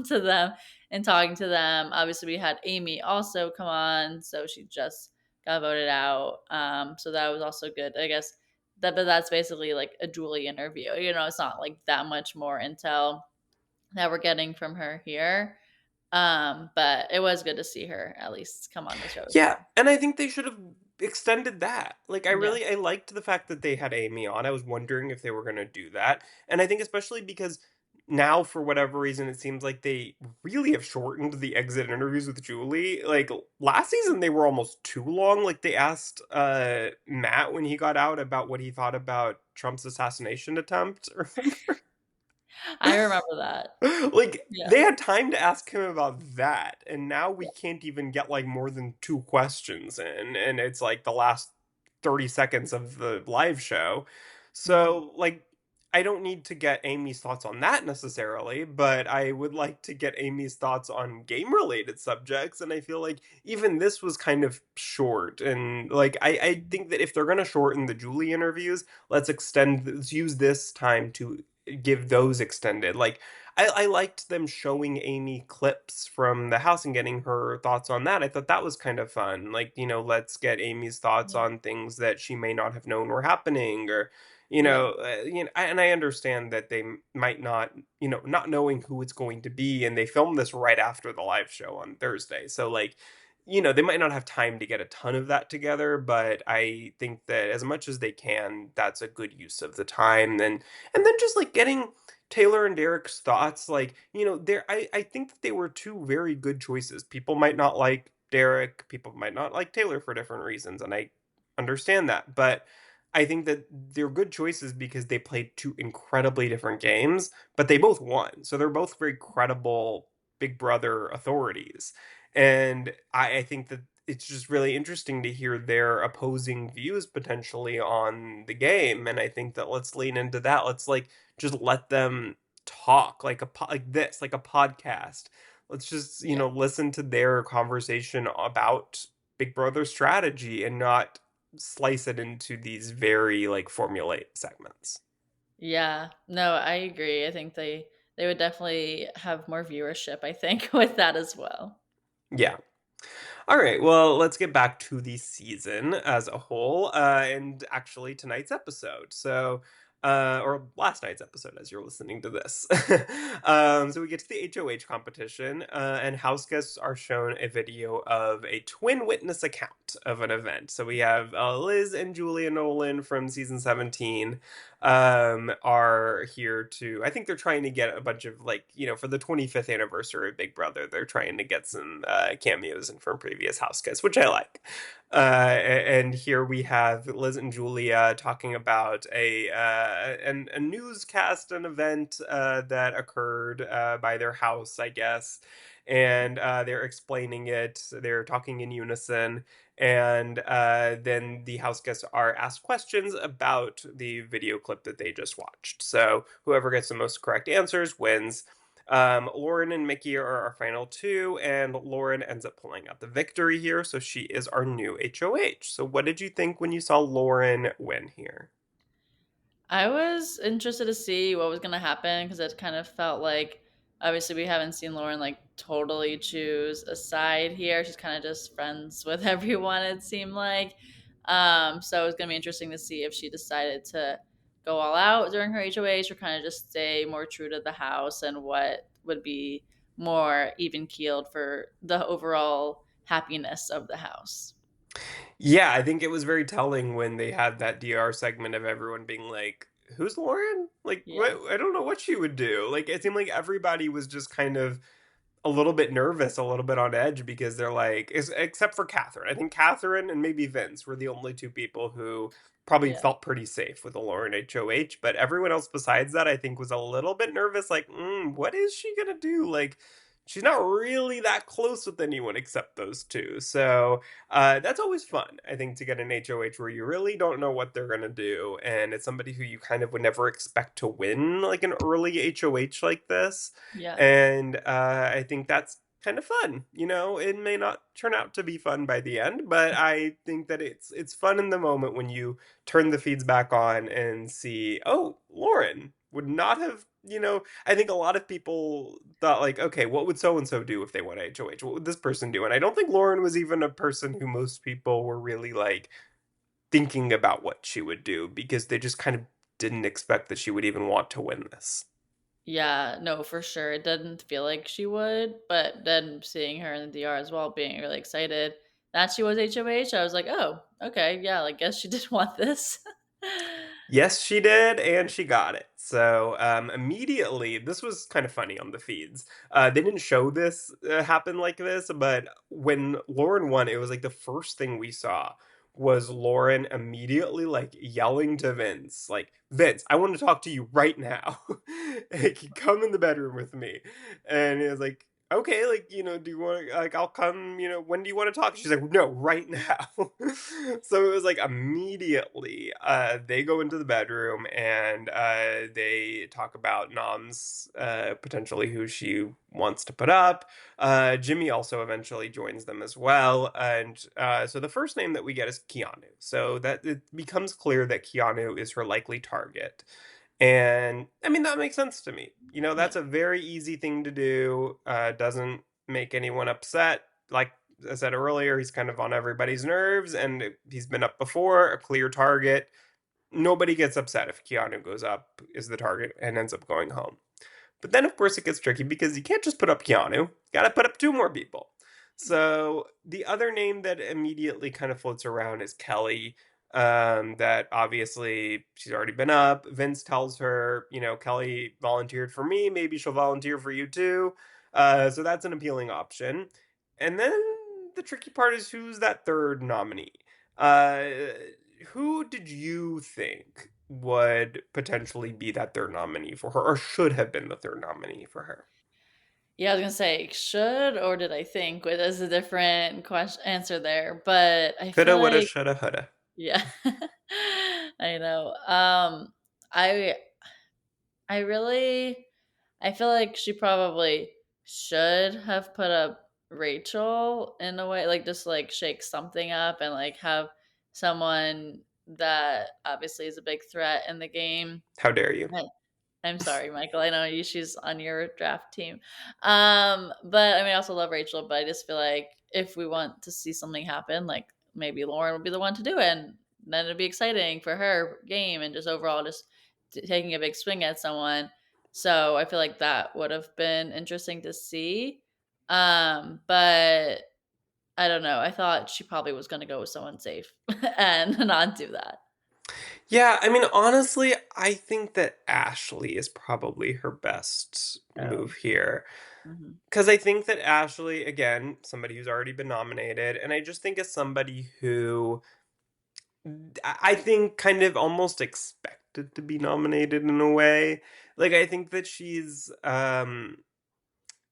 to them and talking to them. Obviously we had Amy also come on, so she just got voted out. So that was also good. I guess but that's basically like a Julie interview. It's not like that much more intel that we're getting from her here. But it was good to see her at least come on the show as Yeah, well. and I think they should have extended that. Like Yeah. I liked the fact that they had Amy on. I was wondering if they were going to do that. And I think especially because now for whatever reason it seems like they really have shortened the exit interviews with Julie. Like last season they were almost too long. Like they asked Matt when he got out about what he thought about Trump's assassination attempt. I remember that. Like Yeah. they had time to ask him about that, and now we can't even get like more than two questions in, and it's like the last 30 seconds of the live show. Mhm. So like I don't need to get Amy's thoughts on that necessarily, but I would like to get Amy's thoughts on game related subjects, and I feel like even this was kind of short. And like I think that if they're gonna shorten the Julie interviews, let's use this time to give those extended. Like I liked them showing Amy clips from the house and getting her thoughts on that. I thought that was kind of fun. Like, let's get Amy's thoughts Yeah. on things that she may not have known were happening, or Yeah. and I understand that they might not, not knowing who it's going to be, and they filmed this right after the live show on Thursday. So like, they might not have time to get a ton of that together, but I think that as much as they can, that's a good use of the time. And then just like getting Taylor and Derek's thoughts, like, I think that they were two very good choices. People might not like Derek, people might not like Taylor for different reasons, and I understand that. But I think that they're good choices because they played two incredibly different games, but they both won. So they're both very credible Big Brother authorities. And I think that it's just really interesting to hear their opposing views potentially on the game. And I think that let's lean into that. Let's like just let them talk like like this, like a podcast. Let's just, Yeah. listen to their conversation about Big Brother strategy and not slice it into these very like formulaic segments. Yeah. No, I agree. I think they would definitely have more viewership, I think, with that as well. Yeah. All right, well, let's get back to the season as a whole, and actually tonight's episode. So, or last night's episode as you're listening to this. So we get to the HOH competition, and house guests are shown a video of a twin witness account of an event. So we have Liz and Julia Nolan from season 17 are here to, I think they're trying to get a bunch of like, for the 25th anniversary of Big Brother, they're trying to get some cameos in from previous house guests, which I like. And here we have Liz and Julia talking about a newscast, an event that occurred by their house, I guess. And they're explaining it. They're talking in unison, and then the house guests are asked questions about the video clip that they just watched. So whoever gets the most correct answers wins. Lauren and Mickey are our final two, and Lauren ends up pulling out the victory here, so she is our new HOH. So what did you think when you saw Lauren win here? I was interested to see what was going to happen because it kind of felt like obviously we haven't seen Lauren like totally choose a side here. She's kind of just friends with everyone, it seemed like. So it was going to be interesting to see if she decided to go all out during her HOH or kind of just stay more true to the house and what would be more even keeled for the overall happiness of the house. Yeah, I think it was very telling when they had that DR segment of everyone being like, "Who's Lauren? Like, Yeah. what? I don't know what she would do." Like, it seemed like everybody was just kind of a little bit nervous, a little bit on edge because they're like, except for Catherine. I think Catherine and maybe Vince were the only two people who probably Yeah. felt pretty safe with the Lauren HOH. But everyone else besides that, I think, was a little bit nervous. Like, what is she gonna do? Like, she's not really that close with anyone except those two. So that's always fun, I think, to get an HOH where you really don't know what they're gonna do, and it's somebody who you kind of would never expect to win like an early HOH like this. Yeah. And I think that's kind of fun. It may not turn out to be fun by the end, but I think that it's fun in the moment when you turn the feeds back on and see, oh, Lauren would not have, I think a lot of people thought like, okay, what would so and so do if they won HOH? What would this person do? And I don't think Lauren was even a person who most people were really like thinking about what she would do, because they just kind of didn't expect that she would even want to win this. Yeah, no, for sure. It didn't feel like she would, but then seeing her in the DR as well, being really excited that she was HOH, I was like, oh, okay, yeah, I guess she did want this. Yes, she did, and she got it. So immediately, this was kind of funny on the feeds. They didn't show this happen like this, but when Lauren won, it was like the first thing we saw was Lauren immediately like yelling to Vince, like, Vince, I want to talk to you right now. Like, come in the bedroom with me. And he was like, okay, like, do you want to, like, I'll come, when do you want to talk? She's like, no, right now. So it was like immediately they go into the bedroom, and they talk about Nom's potentially who she wants to put up. Jimmy also eventually joins them as well. And so the first name that we get is Keanu. So that it becomes clear that Keanu is her likely target. And I mean, that makes sense to me. Yeah. That's a very easy thing to do. Doesn't make anyone upset. Like I said earlier, he's kind of on everybody's nerves, and he's been up before, a clear target. Nobody gets upset if Keanu goes up, is the target, and ends up going home. But then, of course, it gets tricky because you can't just put up Keanu. You gotta put up two more people. So the other name that immediately kind of floats around is Kelly. That obviously she's already been up. Vince tells her, Kelly volunteered for me. Maybe she'll volunteer for you too. So that's an appealing option. And then the tricky part is, who's that third nominee? Uh, who did you think would potentially be that third nominee for her, or should have been the third nominee for her? Yeah, I was gonna say should or did I think? With There's a different question answer there, but I feel Coulda, woulda, like shoulda, woulda. yeah, I know. I I really I feel like she probably should have put up Rachel in a way, like just like shake something up and like have someone that obviously is a big threat in the game. How dare you? I- I'm sorry, Michael. I know she's on your draft team. But I mean, I also love Rachel, but I just feel like if we want to see something happen, like maybe Lauren would be the one to do it, and then it'd be exciting for her game and just overall just taking a big swing at someone. So I feel like that would have been interesting to see. But I don't know. I thought she probably was going to go with someone safe and not do that. Yeah, I mean, honestly, I think that Ashley is probably her best Oh. move here. Mhm. Because I think that Ashley, again, somebody who's already been nominated, and I just think is somebody who I think kind of almost expected to be nominated in a way. Like, I think that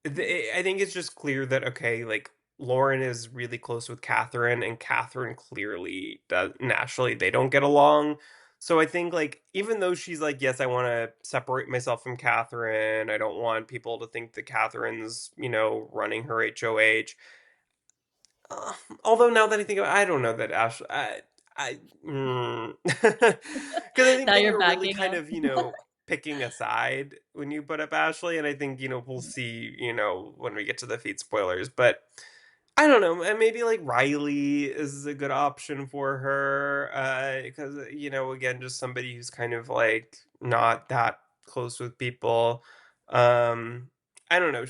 I think it's just clear that, okay, like, Lauren is really close with Catherine, and Catherine clearly does, naturally, they don't get along. So I think, like, even though she's like, yes, I want to separate myself from Catherine, I don't want people to think that Catherine's, running her HOH. Uh, Although now that I think about it, I don't know that Ashley. Because I think Now then you're you're really backing kind up. of, picking a side when you put up Ashley, and I think, we'll see, when we get to the feed spoilers. But I don't know, maybe like Riley is a good option for her, because, again, just somebody who's kind of like not that close with people. Um, I don't know.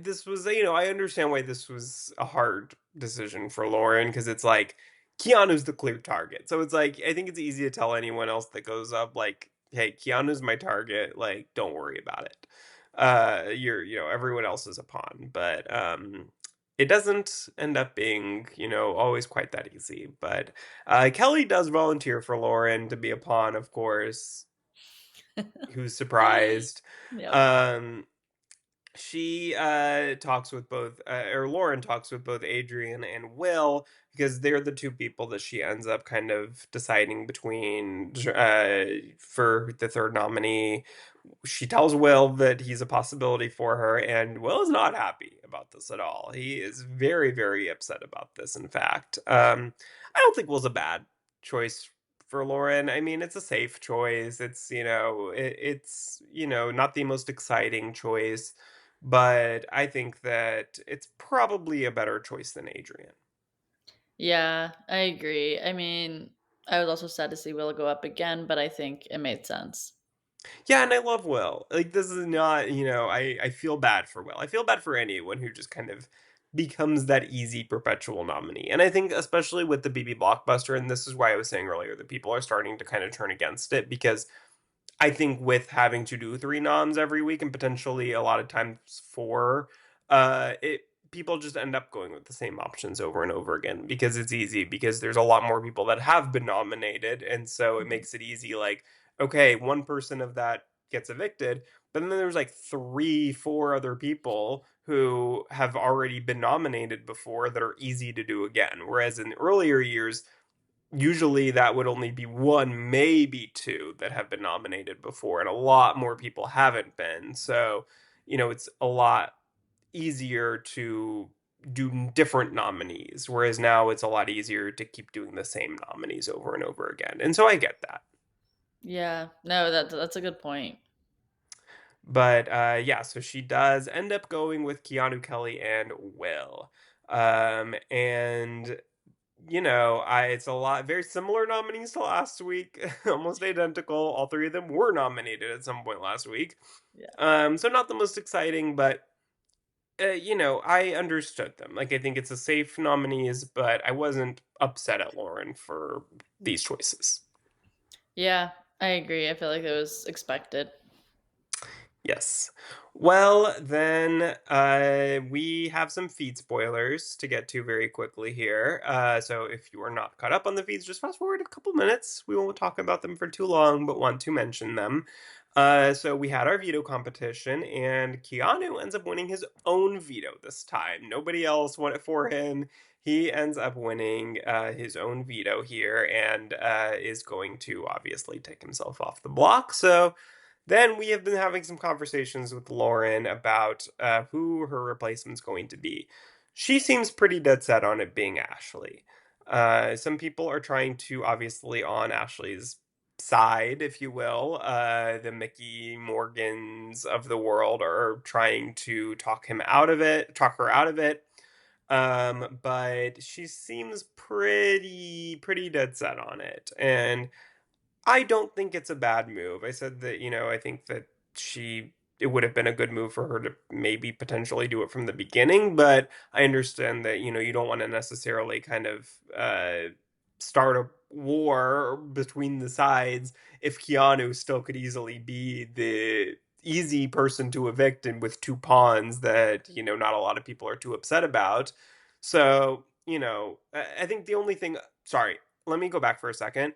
This was, I understand why this was a hard decision for Lauren, because it's like Keanu's the clear target. So it's like, I think it's easy to tell anyone else that goes up, like, hey, Keanu's my target, like, don't worry about it. Everyone else is a pawn. But it doesn't end up being, always quite that easy. But Kelly does volunteer for Lauren to be a pawn, of course. Who's surprised? Yep. Um she talks with both or Lauren talks with both Adrian and Will because they're the two people that she ends up kind of deciding between for the third nominee. She tells Will that he's a possibility for her, and Will is not happy about this at all. He is very, very upset about this, in fact. I don't think Will's a bad choice for Lauren. I mean, it's a safe choice. It's, it's, not the most exciting choice, but I think that it's probably a better choice than Adrian. Yeah, I agree. I mean, I was also sad to see Will go up again, but I think it made sense. Yeah, and I love Will. Like this is not, I feel bad for Will. I feel bad for anyone who just kind of becomes that easy perpetual nominee. And I think especially with the BB blockbuster, and this is why I was saying earlier that people are starting to kind of turn against it because I think with having to do 3 noms every week and potentially a lot of times 4, it people just end up going with the same options over and over again because it's easy, because there's a lot more people that have been nominated, and so it Mhm. makes it easy, like, okay, one person of that gets evicted, but then there's, like, 3, 4 other people who have already been nominated before that are easy to do again, whereas in earlier years, usually that would only be 1, maybe 2 that have been nominated before, and a lot more people haven't been. So, it's a lot easier to do different nominees, whereas now it's a lot easier to keep doing the same nominees over and over again. And so I get that. Yeah, no, that's a good point. But yeah, so she does end up going with Keanu Kelly and Will. And it's a lot very similar nominees to last week, almost identical. All 3 of them were nominated at some point last week. Yeah. So not the most exciting, but I understood them. Like I think it's a safe nominees, but I wasn't upset at Lauren for these choices. Yeah, I agree. I feel like it was expected. Yes. Well, then we have some feed spoilers to get to very quickly here. So if you are not caught up on the feeds, just fast forward a couple minutes. We won't talk about them for too long, but want to mention them. So we had our veto competition, and Keanu ends up winning his own veto this time. Nobody else won it for him. He ends up winning his own veto here and is going to obviously take himself off the block. So then we have been having some conversations with Lauren about who her replacement's going to be. She seems pretty dead set on it being Ashley. Some people are trying to obviously on Ashley's side, if you will. The Mickey Morgans of the world are trying to talk her out of it. But she seems pretty dead set on it, and I don't think it's a bad move. I said that, I think that it would have been a good move for her to maybe potentially do it from the beginning, but I understand that, you don't want to necessarily kind of start a war between the sides if Keanu still could easily be the easy person to evict and with 2 pawns that, not a lot of people are too upset about. So, I think the only thing, sorry, let me go back for a second.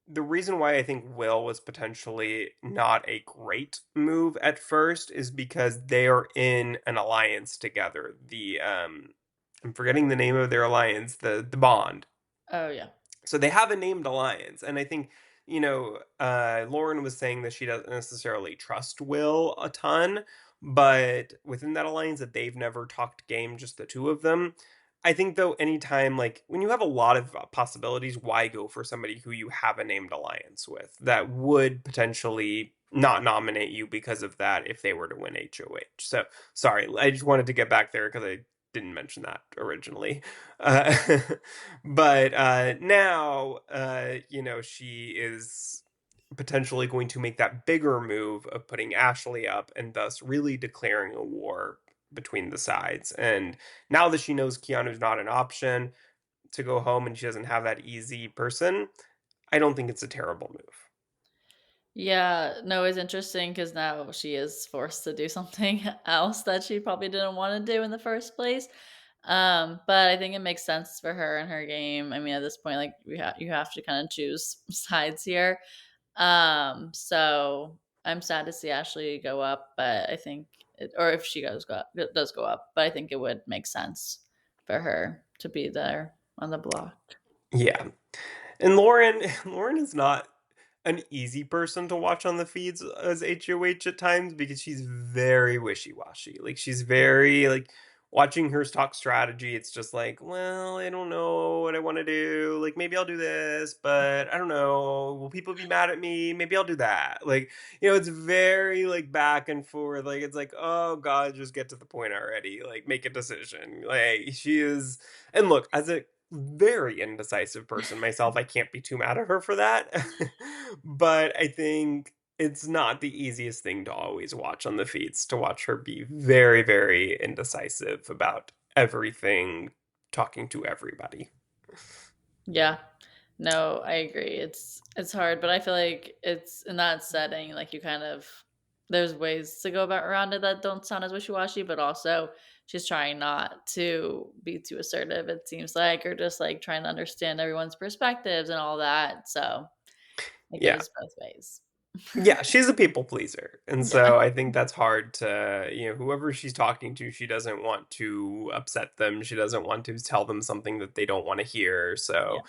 The reason why I think Will was potentially not a great move at first is because they are in an alliance together. I'm forgetting the name of their alliance, the Bond. Oh yeah. So they have a named alliance, and I think Lauren was saying that she doesn't necessarily trust Will a ton, but within that alliance that they've never talked game, just the two of them. I think though, anytime like when you have a lot of possibilities, why go for somebody who you have a named alliance with that would potentially not nominate you because of that if they were to win HOH? So sorry, I just wanted to get back there because I didn't mention that originally. Uh, but now, she is potentially going to make that bigger move of putting Ashley up and thus really declaring a war between the sides. And now that she knows Keanu's not an option to go home and she doesn't have that easy person, I don't think it's a terrible move. Yeah, no, it's interesting because now she is forced to do something else that she probably didn't want to do in the first place. But I think it makes sense for her and her game. I mean, at this point, like you have to kind of choose sides here. So I'm sad to see Ashley go up, but I think or if she does go up, but I think it would make sense for her to be there on the block. Yeah. And Lauren Lauren is not an easy person to watch on the feeds as HOH at times because she's very wishy-washy. Like she's very like watching her talk strategy, it's just like, well, I don't know what I want to do. Like maybe I'll do this, but I don't know. Will people be mad at me? Maybe I'll do that. Like, it's very like back and forth. Like it's like, oh God, just get to the point already. Like make a decision. Like she is, and look, as a very indecisive person myself, I can't be too mad at her for that. But I think it's not the easiest thing to always watch on the feeds, to watch her be very, very indecisive about everything, talking to everybody. Yeah. No, I agree. It's hard, but I feel like it's in that setting, like you kind of there's ways to go about around it that don't sound as wishy-washy, but also she's trying not to be too assertive, it seems like, or just like trying to understand everyone's perspectives and all that. So it Yeah. goes both ways. Yeah, she's a people pleaser. And Yeah. so I think that's hard to, whoever she's talking to, she doesn't want to upset them. She doesn't want to tell them something that they don't want to hear. Yeah. So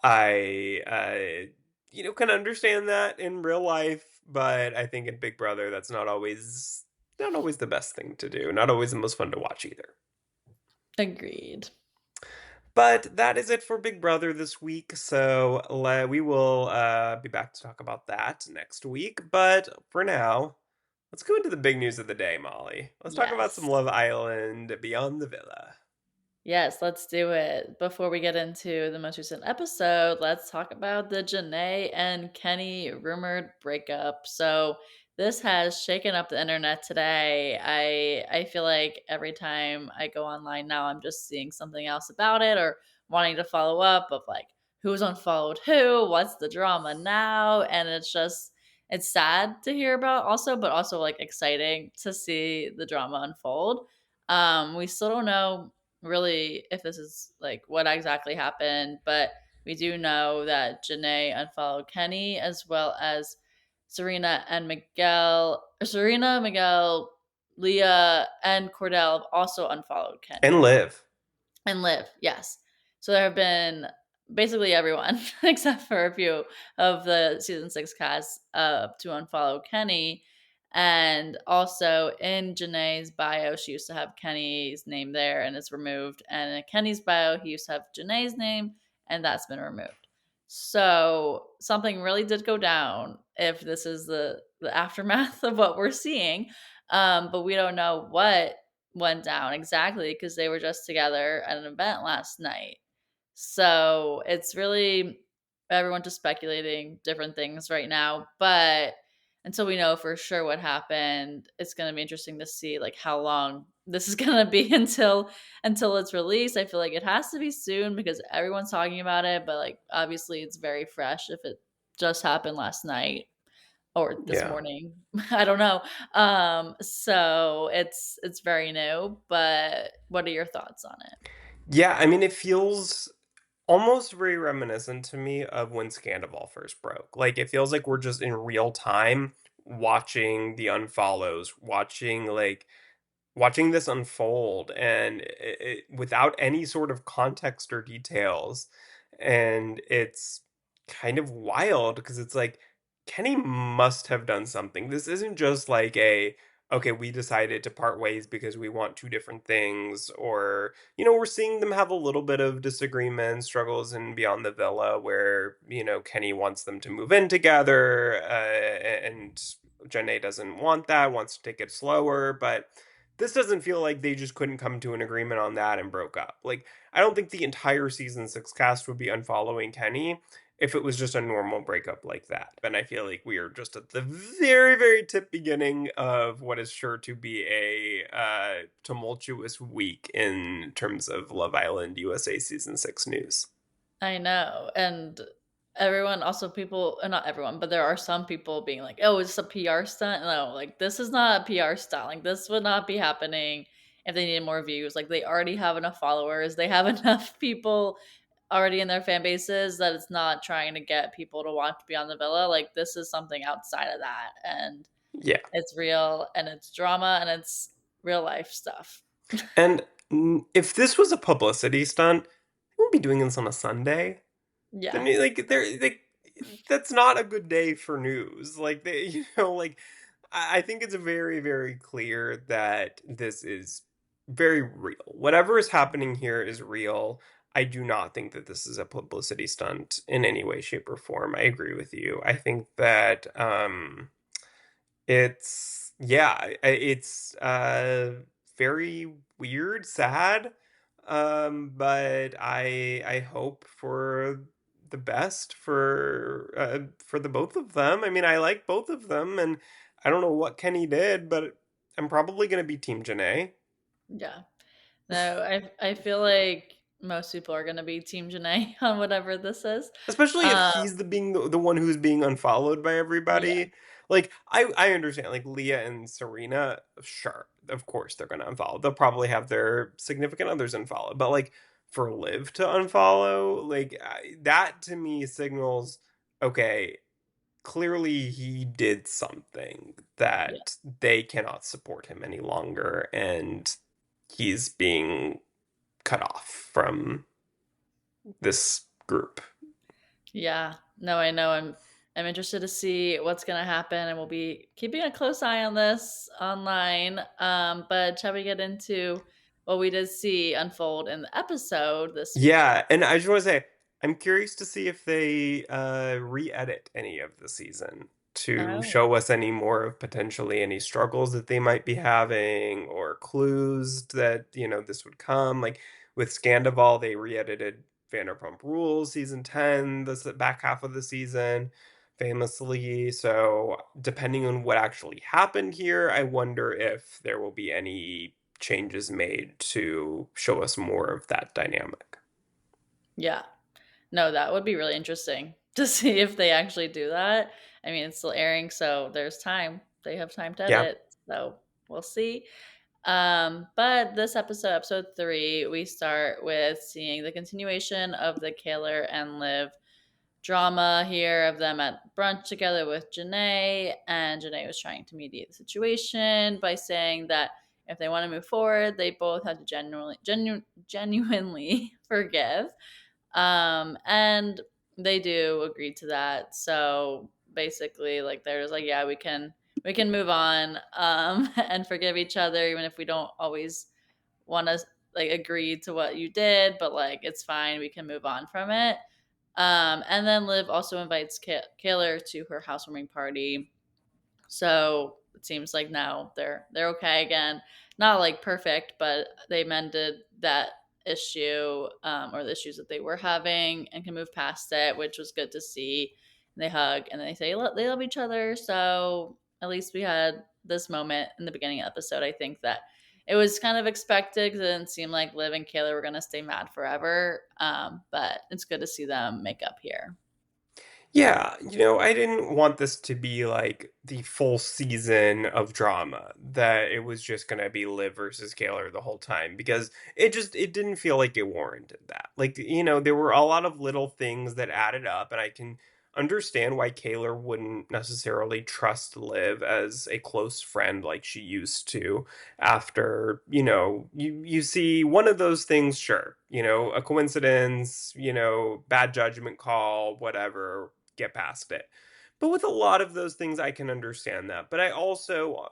I, can understand that in real life, but I think in Big Brother, that's not always the best thing to do. Not always the most fun to watch either. Agreed. But that is it for Big Brother this week. So we will be back to talk about that next week. But for now, let's go into the big news of the day, Molly. Let's talk about some Yes. Love Island Beyond the Villa. Yes, let's do it. Before we get into the most recent episode, let's talk about the Janae and Kenny rumored breakup. So this has shaken up the internet today. I feel like every time I go online now, I'm just seeing something else about it or wanting to follow up of like who's unfollowed who, what's the drama now, and it's sad to hear about also, but also like exciting to see the drama unfold. We still don't know really if this is like what exactly happened, but we do know that Janae unfollowed Kenny as well as Serena, Miguel, Leah, and Cordell have also unfollowed And Kenny. Liv. And Liv, yes. So there have been basically everyone except for a few of the season 6 cast to unfollow Kenny. And also in Janae's bio, she used to have Kenny's name there and it's removed. And in Kenny's bio, he used to have Janae's name and that's been removed. So something really did go down if this is the aftermath of what we're seeing. But we don't know what went down exactly because they were just together at an event last night. So it's really everyone just speculating different things right now. But until we know for sure what happened, it's going to be interesting to see like how long this is going to be until it's released. I feel like it has to be soon because everyone's talking about it, but like obviously it's very fresh if it just happened last night or this Yeah. morning. I don't know. So it's very new, but what are your thoughts on it? Yeah, I mean, it feels almost very reminiscent to me of when Scandival first broke. Like, it feels like we're just in real time watching the unfollows, watching this unfold and without any sort of context or details. And it's kind of wild because it's like Kenny must have done something. This isn't just like okay, we decided to part ways because we want two different things, or we're seeing them have a little bit of disagreement, struggles in Beyond the Villa where Kenny wants them to move in together, and Janae doesn't want that, wants to take it slower, but this doesn't feel like they just couldn't come to an agreement on that and broke up. Like, I don't think the entire season 6 cast would be unfollowing Kenny if it was just a normal breakup like that. And I feel like we are just at the very, very tip beginning of what is sure to be a tumultuous week in terms of Love Island USA season 6 news. I know. And everyone also people not everyone, but there are some people being like, "Oh, it's a PR stunt." No, like this is not a PR stunt. Like this would not be happening if they needed more views. Like they already have enough followers. They have enough people already in their fan bases that it's not trying to get people to watch Beyond the Villa. Like this is something outside of that. And Yeah. It's real and it's drama and it's real life stuff. And if this was a publicity stunt, they wouldn't be doing this on a Sunday. I Yeah. mean, like, that's not a good day for news. Like, like, I think it's very, very clear that this is very real. Whatever is happening here is real. I do not think that this is a publicity stunt in any way, shape, or form. I agree with you. I think that it's yeah, it's very weird, sad, but I hope for the best for the both of them. I mean, I like both of them, and I don't know what Kenny did, but I'm probably gonna be Team Janae. Yeah. No, I feel like most people are gonna be Team Janae on whatever this is. Especially if Um, he's the one who's being unfollowed by yeah, everybody. Like, I understand, like, Leah and Serena, sure, of course they're gonna unfollow. They'll probably have their significant others unfollow, but, like, for Liv to unfollow, like, that to me signals, okay, clearly he did something yeah, that they cannot support him any longer, and he's being cut off from this group. yeah. No, I know. I'm interested to see what's gonna happen, and we'll be keeping a close eye on this online. But shall we get into what we did see unfold in the episode this week? Yeah, and I just want to say, I'm curious to see if they re-edit any of the season to Oh, show us any more of potentially any struggles that they might be having or clues that, this would come. Like with Scandival, they re-edited Vanderpump Rules season 10, the back half of the season, famously. So depending on what actually happened here, I wonder if there will be any changes made to show us more of that dynamic. yeah. No, that would be really interesting to see if they actually do that. I mean, it's still airing, so there's time. They have time to Yeah. edit, so we'll see. But this episode 3, we start with seeing the continuation of the Kaylor and Liv drama here of them at brunch together with Janae, and Janae was trying to mediate the situation by saying that if they want to move forward, they both have to genuinely forgive. And they do agree to that. So basically, like they're just like, yeah, we can move on and forgive each other, even if we don't always want to like agree to what you did, but like it's fine, we can move on from it. And then Liv also invites Kaylor to her housewarming party, so it seems like now they're okay again. Not like perfect, but they mended that issue, or the issues that they were having, and can move past it, which was good to see. And they hug and they say they love each other. So at least we had this moment in the beginning of the episode. I think that it was kind of expected because it didn't seem like Liv and Kayla were going to stay mad forever. But it's good to see them make up here. Yeah, I didn't want this to be like the full season of drama, that it was just gonna be Liv versus Kaylor the whole time, because it didn't feel like it warranted that. Like, there were a lot of little things that added up, and I can understand why Kaylor wouldn't necessarily trust Liv as a close friend like she used to after, you see one of those things, sure, a coincidence, bad judgment call, whatever, get past it. But with a lot of those things, I can understand that. But I also,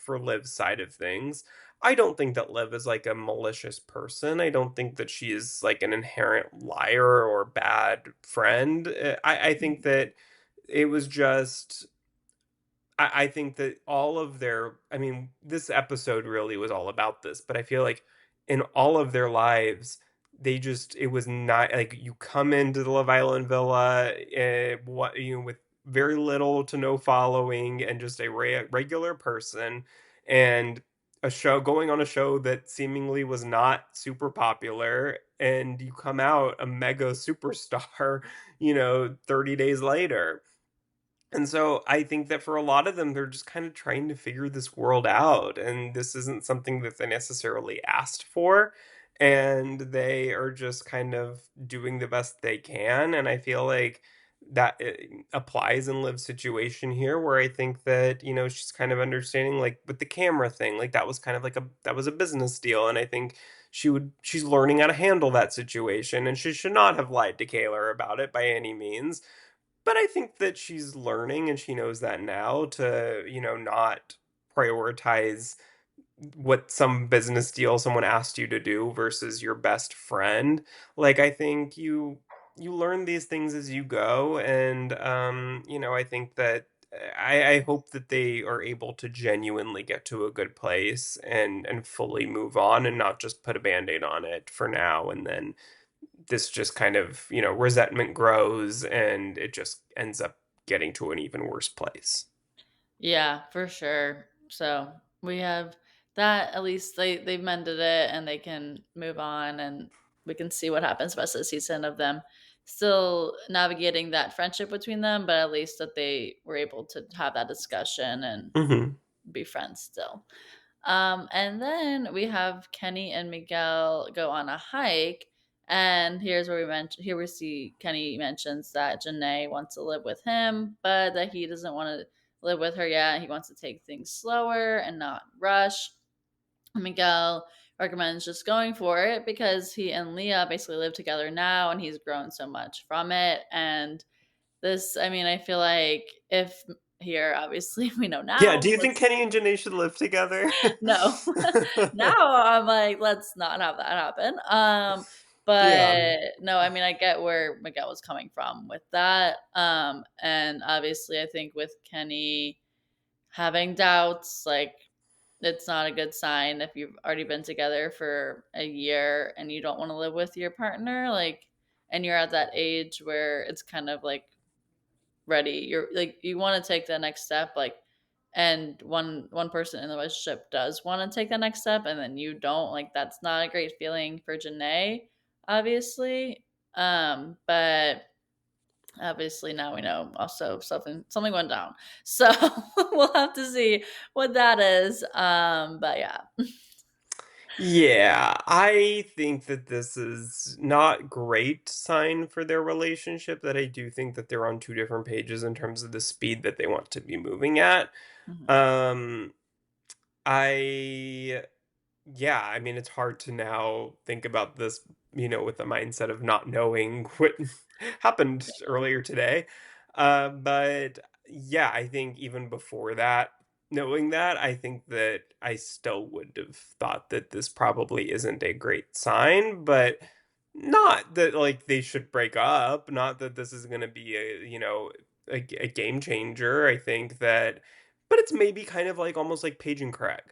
for Liv's side of things, I don't think that Liv is like a malicious person. I don't think that she is like an inherent liar or bad friend. I think that it was just. I think that all of their. I mean, this episode really was all about this, but I feel like in all of their lives, it was not like you come into the Love Island villa, with very little to no following and just a regular person, and a show going on a show that seemingly was not super popular, and you come out a mega superstar 30 days later. And so I think that for a lot of them, they're just kind of trying to figure this world out. And this isn't something that they necessarily asked for. And they are just kind of doing the best they can. And I feel like that applies in Liv's situation here, where I think that, she's kind of understanding, like, with the camera thing, like, that was kind of like that was a business deal. And I think she's learning how to handle that situation, and she should not have lied to Kaylor about it by any means. But I think that she's learning, and she knows that now, to, not prioritize what some business deal someone asked you to do versus your best friend. Like, I think you learn these things as you go. And I think that I hope that they are able to genuinely get to a good place and fully move on, and not just put a band-aid on it for now, and then this just kind of, resentment grows, and it just ends up getting to an even worse place. Yeah, for sure. So we have that. At least they've mended it and they can move on, and we can see what happens the rest of the season of them still navigating that friendship between them, but at least that they were able to have that discussion and Hmm. be friends still. And then we have Kenny and Miguel go on a hike. And here's where we see Kenny mentions that Janae wants to live with him, but that he doesn't want to live with her yet. He wants to take things slower and not rush. Miguel recommends just going for it because he and Leah basically live together now, and he's grown so much from it. And this, I mean, I feel like if here, obviously, we know Yeah, now. do you think Kenny and Janae should live together? No. Now I'm like, let's not have that happen. Yeah. But no, I mean, I get where Miguel was coming from with that. And obviously, I think with Kenny having doubts, like, it's not a good sign if you've already been together for a year and you don't want to live with your partner, like, and you're at that age where it's kind of like ready. You're like, you want to take the next step, like, and one person in the relationship does want to take the next step and then you don't, like, that's not a great feeling for Janae, obviously. But obviously now we know also something went down. So we'll have to see what that is. But yeah. Yeah, I think that this is not great sign for their relationship, that I do think that they're on two different pages in terms of the speed that they want to be moving at. Mhm. Um I Yeah, I mean, it's hard to now think about this, with the mindset of not knowing what happened earlier today. But yeah, I think even before that, knowing that, I think that I still would have thought that this probably isn't a great sign, but not that, like, they should break up, not that this is going to be a game changer. I think that, but it's maybe kind of like almost like Paige and Craig,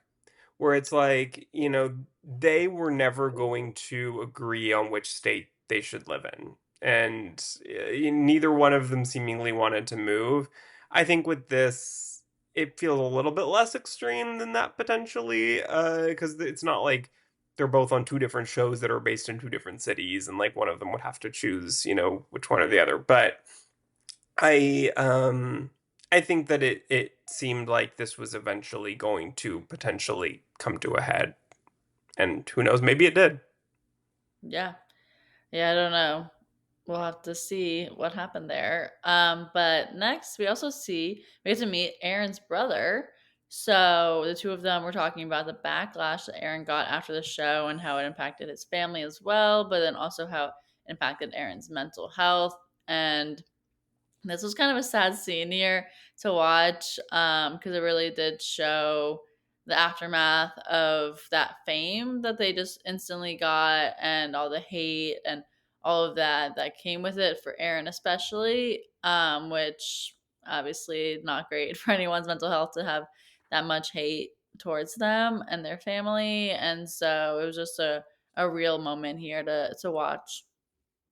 where it's like, they were never going to agree on which state they should live in. And neither one of them seemingly wanted to move. I think with this, it feels a little bit less extreme than that potentially, because it's not like they're both on two different shows that are based in two different cities, and like one of them would have to choose, which one or the other. But I I think that it seemed like this was eventually going to potentially come to a head, and who knows, maybe it did. Yeah. Yeah, I don't know. We'll have to see what happened there. But next we also see we get to meet Aaron's brother. So the two of them were talking about the backlash that Aaron got after the show and how it impacted his family as well, but then also how it impacted Aaron's mental health. And this was kind of a sad scene here to watch, because it really did show the aftermath of that fame that they just instantly got, and all the hate and all of that came with it for Aaron especially, which obviously not great for anyone's mental health to have that much hate towards them and their family. And so it was just a real moment here to watch.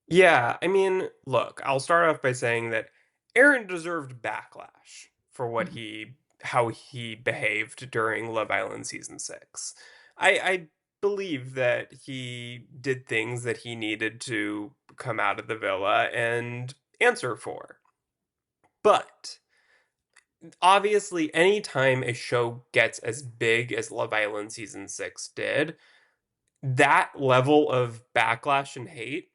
Yeah, I mean, look, I'll start off by saying that Aaron deserved backlash for Mhm. how he behaved during Love Island season 6. I believe that he did things that he needed to come out of the villa and answer for. But obviously, anytime a show gets as big as Love Island season 6 did, that level of backlash and hate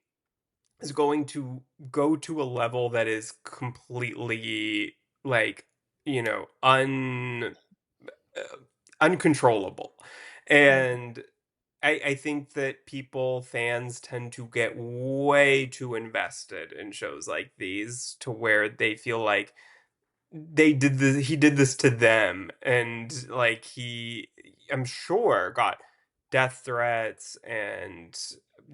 is going to go to a level that is completely, like, you know, uh, uncontrollable. Mhm. And I think that fans tend to get way too invested in shows like these to where they feel like he did this to them, and like I'm sure got death threats and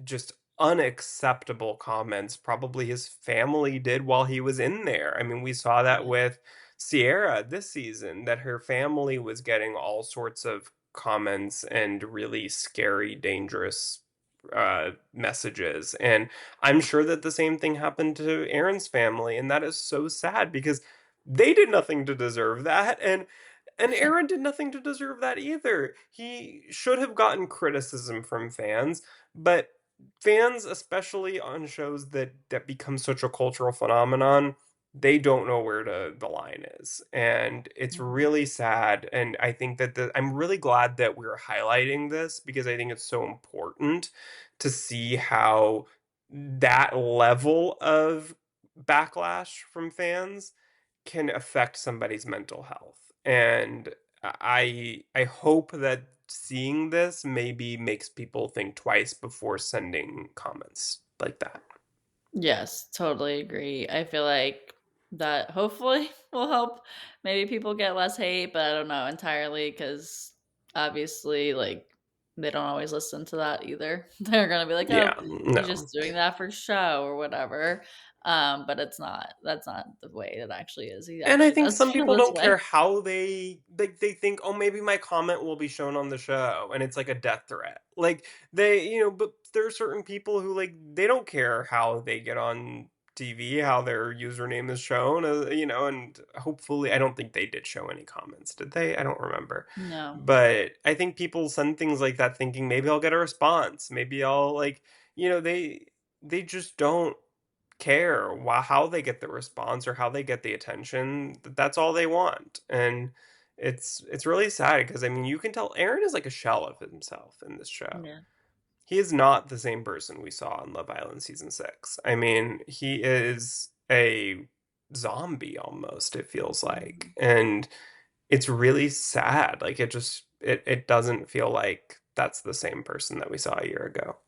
just unacceptable comments probably his family did while he was in there. I mean, we saw that Yeah. with Sierra this season, that her family was getting all sorts of comments and really scary, dangerous messages. And I'm sure that the same thing happened to Aaron's family, and that is so sad because they did nothing to deserve that, and Aaron did nothing to deserve that either. He should have gotten criticism from fans, but fans, especially on shows that become such a cultural phenomenon, they don't know where the line is, and it's Mhm. really sad. And I think that I'm really glad that we're highlighting this because I think it's so important to see how that level of backlash from fans can affect somebody's mental health. And I hope that seeing this maybe makes people think twice before sending comments like that. Yes, totally agree. I feel like that hopefully will help maybe people get less hate, but I don't know entirely because obviously, like, they don't always listen to that either. They're gonna be like, "Oh, Yeah, he's no. just doing that for show or whatever." But it's not. That's not the way it actually is. He And I actually think does some feel people this don't way. care how they think, "Oh, maybe my comment will be shown on the show," and it's like a death threat. Like, but there are certain people who, like, they don't care how they get on TV, how their username is shown, and hopefully I don't think they did show any comments, did they? I don't remember. No. But I think people send things like that thinking, "Maybe I'll get a response. Maybe I'll, like," they just don't care how they get the response or how they get the attention. That's all they want. And it's really sad because I mean you can tell Aaron is like a shell of himself in this show. Yeah. He is not the same person we saw in Love Island season 6. I mean, he is a zombie almost, it feels like. Mhm. And it's really sad. Like it doesn't feel like that's the same person that we saw a year ago.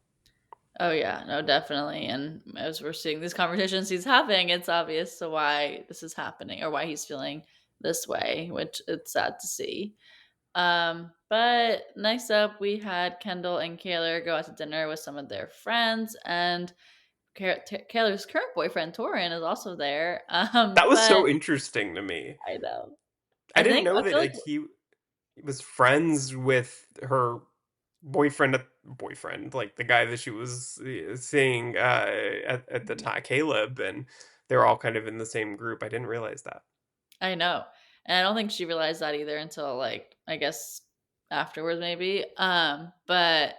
Oh yeah, no, definitely. And as we're seeing these conversations he's having, it's obvious to why this is happening or why he's feeling this way, which it's sad to see. But next up, we had Kendall and Kaylor go out to dinner with some of their friends, and Kaylor's current boyfriend Torin is also there. That was But so interesting to me. I know. I didn't I know that feel like like he was friends with her boyfriend, like the guy that she was seeing at the time, Caleb, and they're all kind of in the same group. I didn't realize that. I know. And I don't think she realized that either until like I guess afterwards maybe. But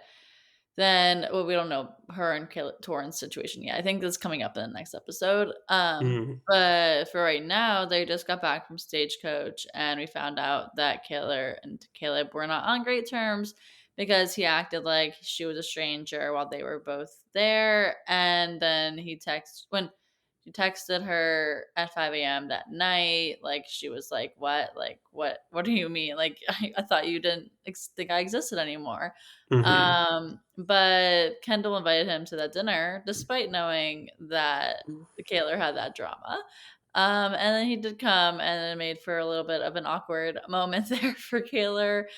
then well we don't know her and Torin's situation yet. I think that's coming up in the next episode. Mm. But for right now, they just got back from Stagecoach and we found out that Kaylor and Caleb were not on great terms because he acted like she was a stranger while they were both there. And then he texted her at 5 a.m. that night. Like she was like, "What? Like what do you mean? Like I thought you didn't think I existed anymore." Hmm. But Kendall invited him to that dinner, despite knowing that the Kaler had that drama. And then he did come, and it made for a little bit of an awkward moment there for Kaler.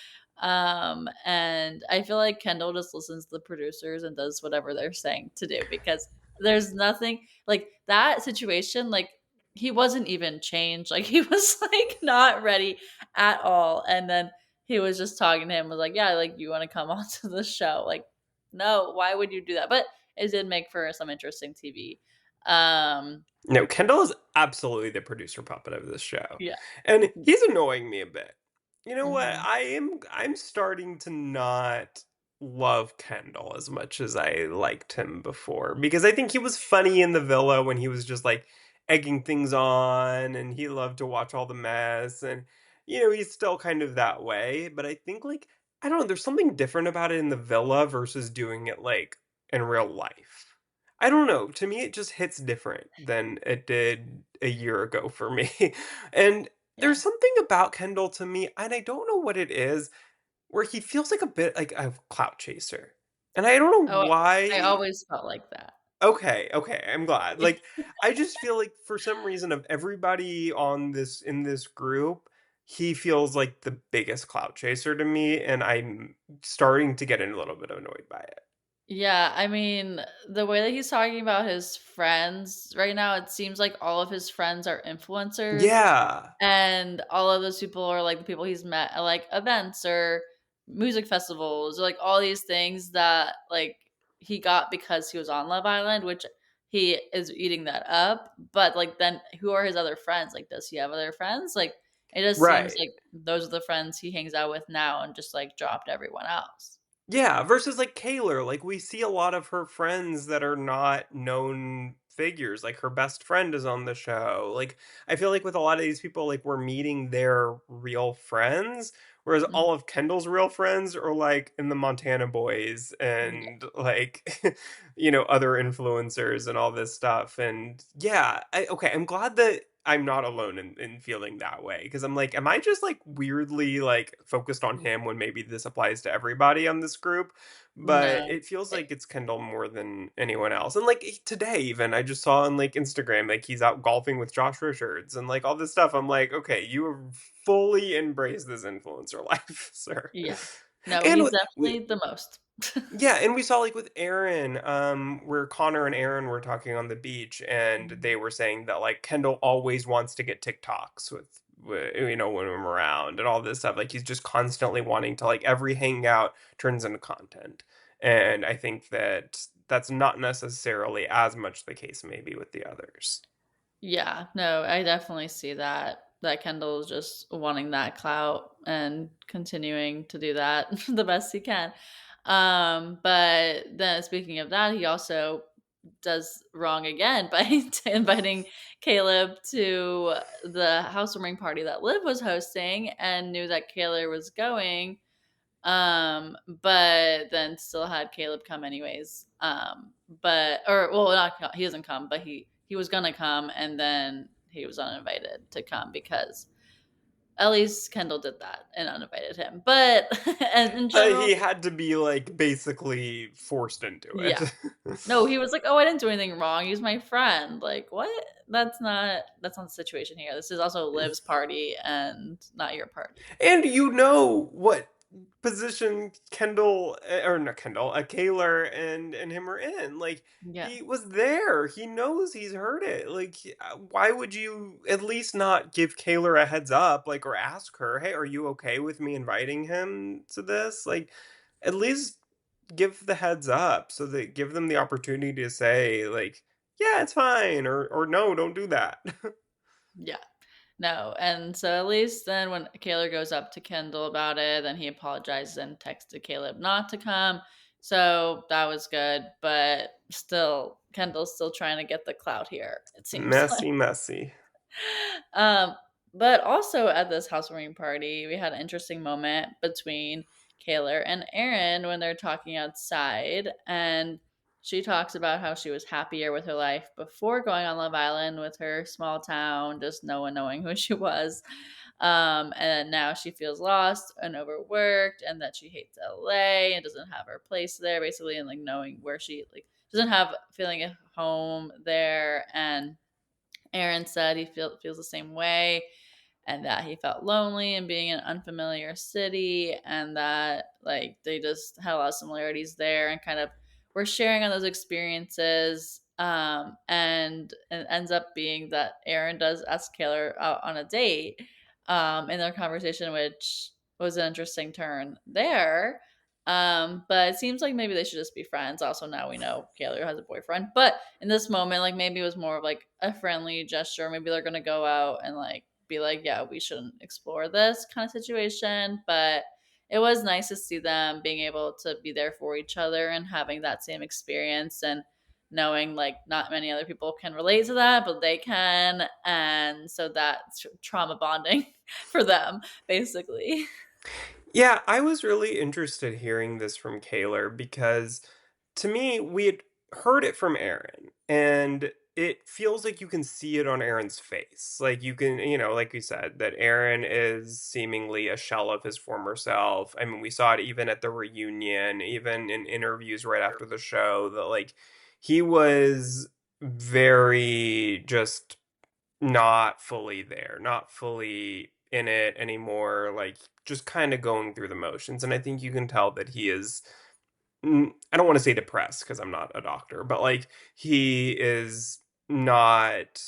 And I feel like Kendall just listens to the producers and does whatever they're saying to do because there's nothing like that situation. Like he wasn't even changed. Like he was like not ready at all. And then he was just talking to him, was like, "Yeah, like you want to come onto the show?" Like, no, why would you do that? But it did make for some interesting TV. Um, No, Kendall is absolutely the producer puppet of this show, yeah. and he's annoying me a bit. You know what? Hmm. I'm starting to not love Kendall as much as I liked him before because I think he was funny in the villa when he was just like egging things on, and he loved to watch all the mess, and he's still kind of that way. But I think, like, I don't know, there's something different about it in the villa versus doing it like in real life. I don't know. To me, it just hits different than it did a year ago for me. And Yeah. there's something about Kendall to me, and I don't know what it is, where he feels like a bit like a clout chaser. And I don't know Oh, I why. always felt like that. Okay, okay, I'm glad. Like, I just feel like for some reason of everybody on this in this group, he feels like the biggest clout chaser to me, and I'm starting to get a little bit annoyed by it. Yeah, I mean, the way that he's talking about his friends right now, it seems like all of his friends are influencers. Yeah. And all of those people are, like, the people he's met at, like, events or music festivals or, like, all these things that, like, he got because he was on Love Island, which he is eating that up, but, like, then who are his other friends? Like, does he have other friends? Like, it just seems Right. like those are the friends he hangs out with now and just, like, dropped everyone else. Yeah, versus like Kaylor, like we see a lot of her friends that are not known figures. Like her best friend is on the show. Like I feel like with a lot of these people, like we're meeting their real friends, whereas Mhm. all of Kendall's real friends are like in the Montana Boys Yeah. and like other influencers and all this stuff. And yeah, okay, I'm glad that I'm not alone in feeling that way because I'm like, am I just like weirdly like focused on him when maybe this applies to everybody on this group? But No. it feels Eh like it's Kendall more than anyone else. And like today, even I just saw on like Instagram, like he's out golfing with Josh Richards and like all this stuff. I'm like, okay, you have fully embraced this influencer life, sir. yeah. No, And he's we, definitely the most. yeah, and we saw like with Aaron, where Connor and Aaron were talking on the beach, and they Mhm. were saying that like Kendall always wants to get TikToks when I'm around and all this stuff. Like he's just constantly wanting to like every hangout turns into content, and I think that that's not necessarily as much the case maybe with the others. Yeah, no, I definitely see that. That Kendall's just wanting that clout and continuing to do that the best he can. But then speaking of that, he also does wrong again by inviting Caleb to the housewarming party that Liv was hosting and knew that Caleb was going. But then still had Caleb come anyways. But or well, he doesn't come, but he was gonna come, and then he was uninvited to come because at least Kendall did that and uninvited him. But and in general, He had to be like basically forced into yeah, it. no, he was like, "Oh, I didn't do anything wrong. He's my friend." Like, what? That's not the situation here. This is also Liv's party and not your party. And you know what position Kendall or not Kendall, Kaler and him are in. Like Yeah. he was there. He knows he's heard it. Like why would you at least not give Kaler a heads up like or ask her, "Hey, are you okay with me inviting him to this?" Like at least give the heads up so that give them the opportunity to say like, "Yeah, it's fine," or "No, don't do that." Yeah. No, and so at least then when Caleb goes up to Kendall about it, then he apologizes and texted Caleb not to come. So that was good, but still, Kendall's still trying to get the clout here, it seems like. Messy, messy. Um, but also at this housewarming party, we had an interesting moment between Kaylor and Aaron when they're talking outside, and she talks about how she was happier with her life before going on Love Island with her small town, just no one knowing who she was. And now she feels lost and overworked, and that she hates LA and doesn't have her place there, basically, and like knowing where she like doesn't have feeling at home there, and Aaron said he feels the same way and that he felt lonely and being in an unfamiliar city and that like they just had a lot of similarities there and kind of were sharing on those experiences. And it ends up being that Aaron does ask Kaylor out on a date in their conversation, which was an interesting turn there. But it seems like maybe they should just be friends. Also, now we know Kaylor has a boyfriend. But in this moment, like maybe it was more of like a friendly gesture. Maybe they're gonna go out and like be like, yeah, we shouldn't explore this kind of situation. But it was nice to see them being able to be there for each other and having that same experience and knowing like not many other people can relate to that, but they can. And so that's trauma bonding for them, basically. Yeah, I was really interested hearing this from Kaylor because to me, we had heard it from Aaron, and it feels like you can see it on Aaron's face. Like you can, like you said, that Aaron is seemingly a shell of his former self. I mean, we saw it even at the reunion, even in interviews right after the show, that like he was very just not fully there, not fully in it anymore, like just kind of going through the motions. And I think you can tell that he is I don't want to say depressed because I'm not a doctor, but like he is not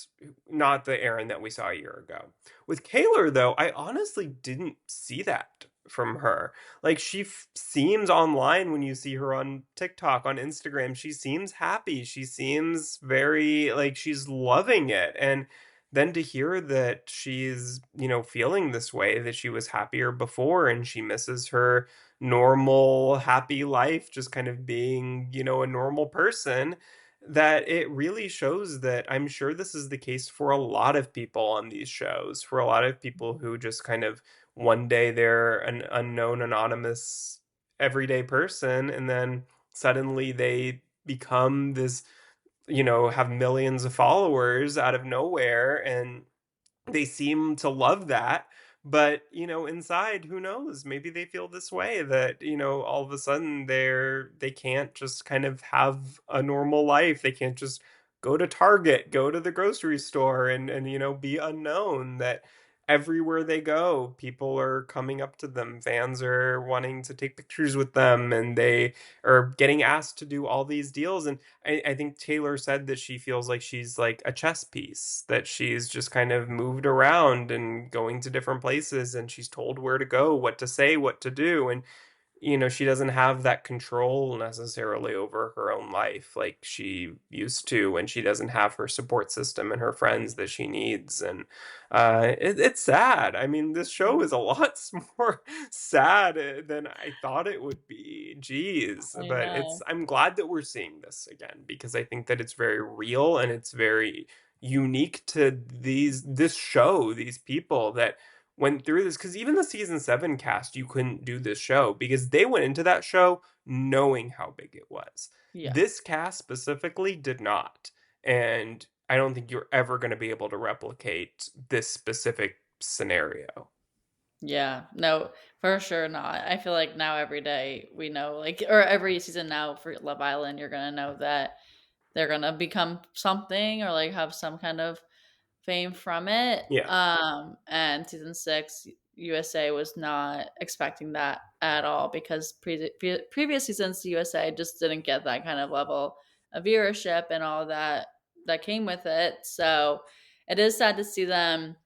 not the Aaron that we saw a year ago. With Kaylor though, I honestly didn't see that from her. Like seems online when you see her on TikTok, on Instagram, she seems happy. She seems very like she's loving it. And then to hear that she's, feeling this way, that she was happier before and she misses her normal, happy life, just kind of being, a normal person, that it really shows that I'm sure this is the case for a lot of people on these shows, for a lot of people who just kind of one day they're an unknown, anonymous, everyday person, and then suddenly they become this, have millions of followers out of nowhere, and they seem to love that. But inside, who knows, maybe they feel this way, that all of a sudden they can't just kind of have a normal life. They can't just go to Target, go to the grocery store, and be unknown. That everywhere they go, people are coming up to them, fans are wanting to take pictures with them, and they are getting asked to do all these deals. And I think Taylor said that she feels like she's like a chess piece, that she's just kind of moved around and going to different places, and she's told where to go, what to say, what to do. And she doesn't have that control necessarily over her own life like she used to, and she doesn't have her support system and her friends that she needs. And it's sad. I mean, this show is a lot more sad than I thought it would be. Jeez. I But know. I'm glad that we're seeing this again, because I think that it's very real and it's very unique to this show, these people that went through this. Because even the season 7 cast, you couldn't do this show because they went into that show knowing how big it was. Yeah. This cast specifically did not, and I don't think you're ever going to be able to replicate this specific scenario. Yeah, no, for sure not. I feel like now every day we know, like, or every season now for Love Island, you're gonna know that they're gonna become something or like have some kind of fame from it. Yeah. And season 6, USA was not expecting that at all because previous seasons, USA just didn't get that kind of level of viewership and all that came with it. So it is sad to see them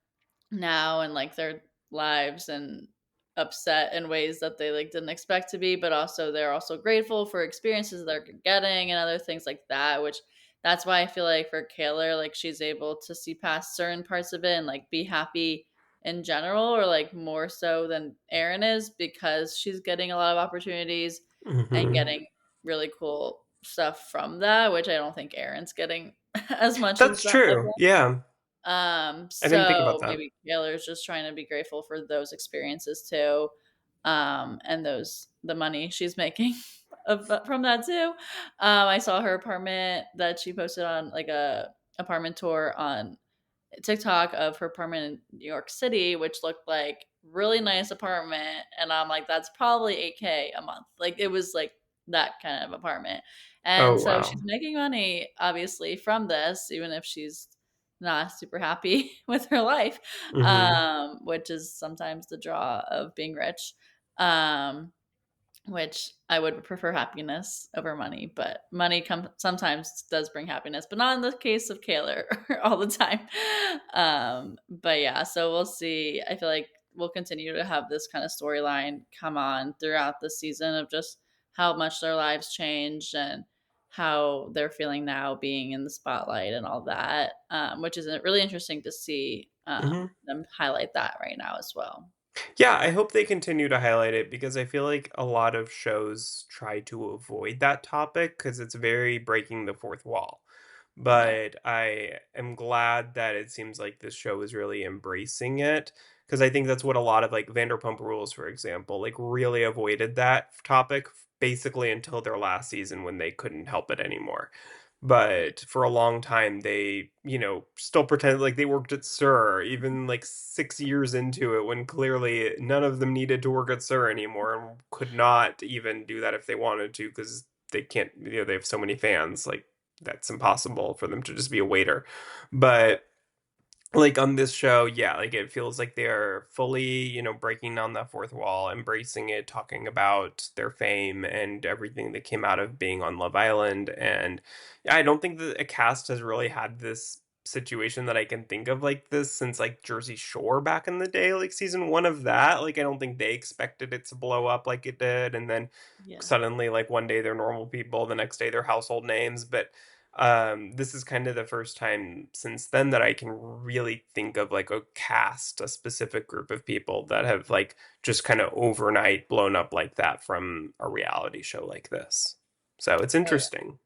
now and like their lives and upset in ways that they like didn't expect to be, but also they're also grateful for experiences they're getting and other things like that, which that's why I feel like for Kaylor, like she's able to see past certain parts of it and like be happy in general, or like more so than Aaron is, because she's getting a lot of opportunities and Hmm. getting really cool stuff from that, which I don't think Aaron's getting as much as That's that. true. Yeah. I didn't think about So that. maybe Taylor's just trying to be grateful for those experiences too, and the money she's making from that too. I saw her apartment that she posted on like a apartment tour on TikTok of her apartment in New York City, which looked like really nice apartment, and I'm like, that's probably 8K a month. Like it was like that kind of apartment, and Oh, so she's wow. making money obviously from this, even if she's not super happy with her life, Hmm. which is sometimes the draw of being rich. Um, which I would prefer happiness over money, but money sometimes does bring happiness, but not in the case of Kaylor all the time. But yeah, so we'll see. I feel like we'll continue to have this kind of storyline come on throughout the season of just how much their lives changed and how they're feeling now being in the spotlight and all that, which is really interesting to see Hmm. them highlight that right now as well. Yeah, I hope they continue to highlight it, because I feel like a lot of shows try to avoid that topic because it's very breaking the fourth wall. Yeah. But I am glad that it seems like this show is really embracing it, because I think that's what a lot of like Vanderpump Rules, for example, like really avoided that topic basically until their last season when they couldn't help it anymore. But for a long time, they, still pretended like they worked at Sir, even like 6 years into it, when clearly none of them needed to work at Sir anymore and could not even do that if they wanted to because they can't, they have so many fans. Like, that's impossible for them to just be a waiter. But like on this show, yeah, like it feels like they're fully, breaking down that fourth wall, embracing it, talking about their fame and everything that came out of being on Love Island. And yeah, I don't think that a cast has really had this situation that I can think of like this since like Jersey Shore back in the day, like season one of that. Like I don't think they expected it to blow up like it did. And then Yeah. suddenly like one day they're normal people, the next day they're household names. But this is kind of the first time since then that I can really think of like a cast, a specific group of people that have like just kind of overnight blown up like that from a reality show like this. So it's Oh, yeah. interesting.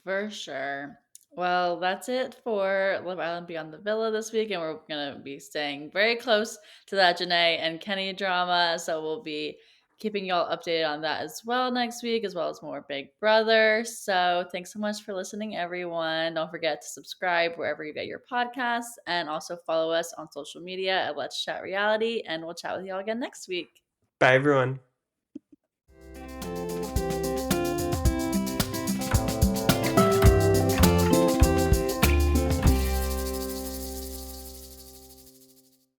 For sure. Well, that's it for Love Island Beyond the Villa this week, and we're gonna be staying very close to that Janae and Kenny drama. So we'll be keeping y'all updated on that as well next week, as well as more Big Brother. So thanks so much for listening, everyone. Don't forget to subscribe wherever you get your podcasts, and also follow us on social media at Let's Chat Reality. And we'll chat with y'all again next week. Bye, everyone.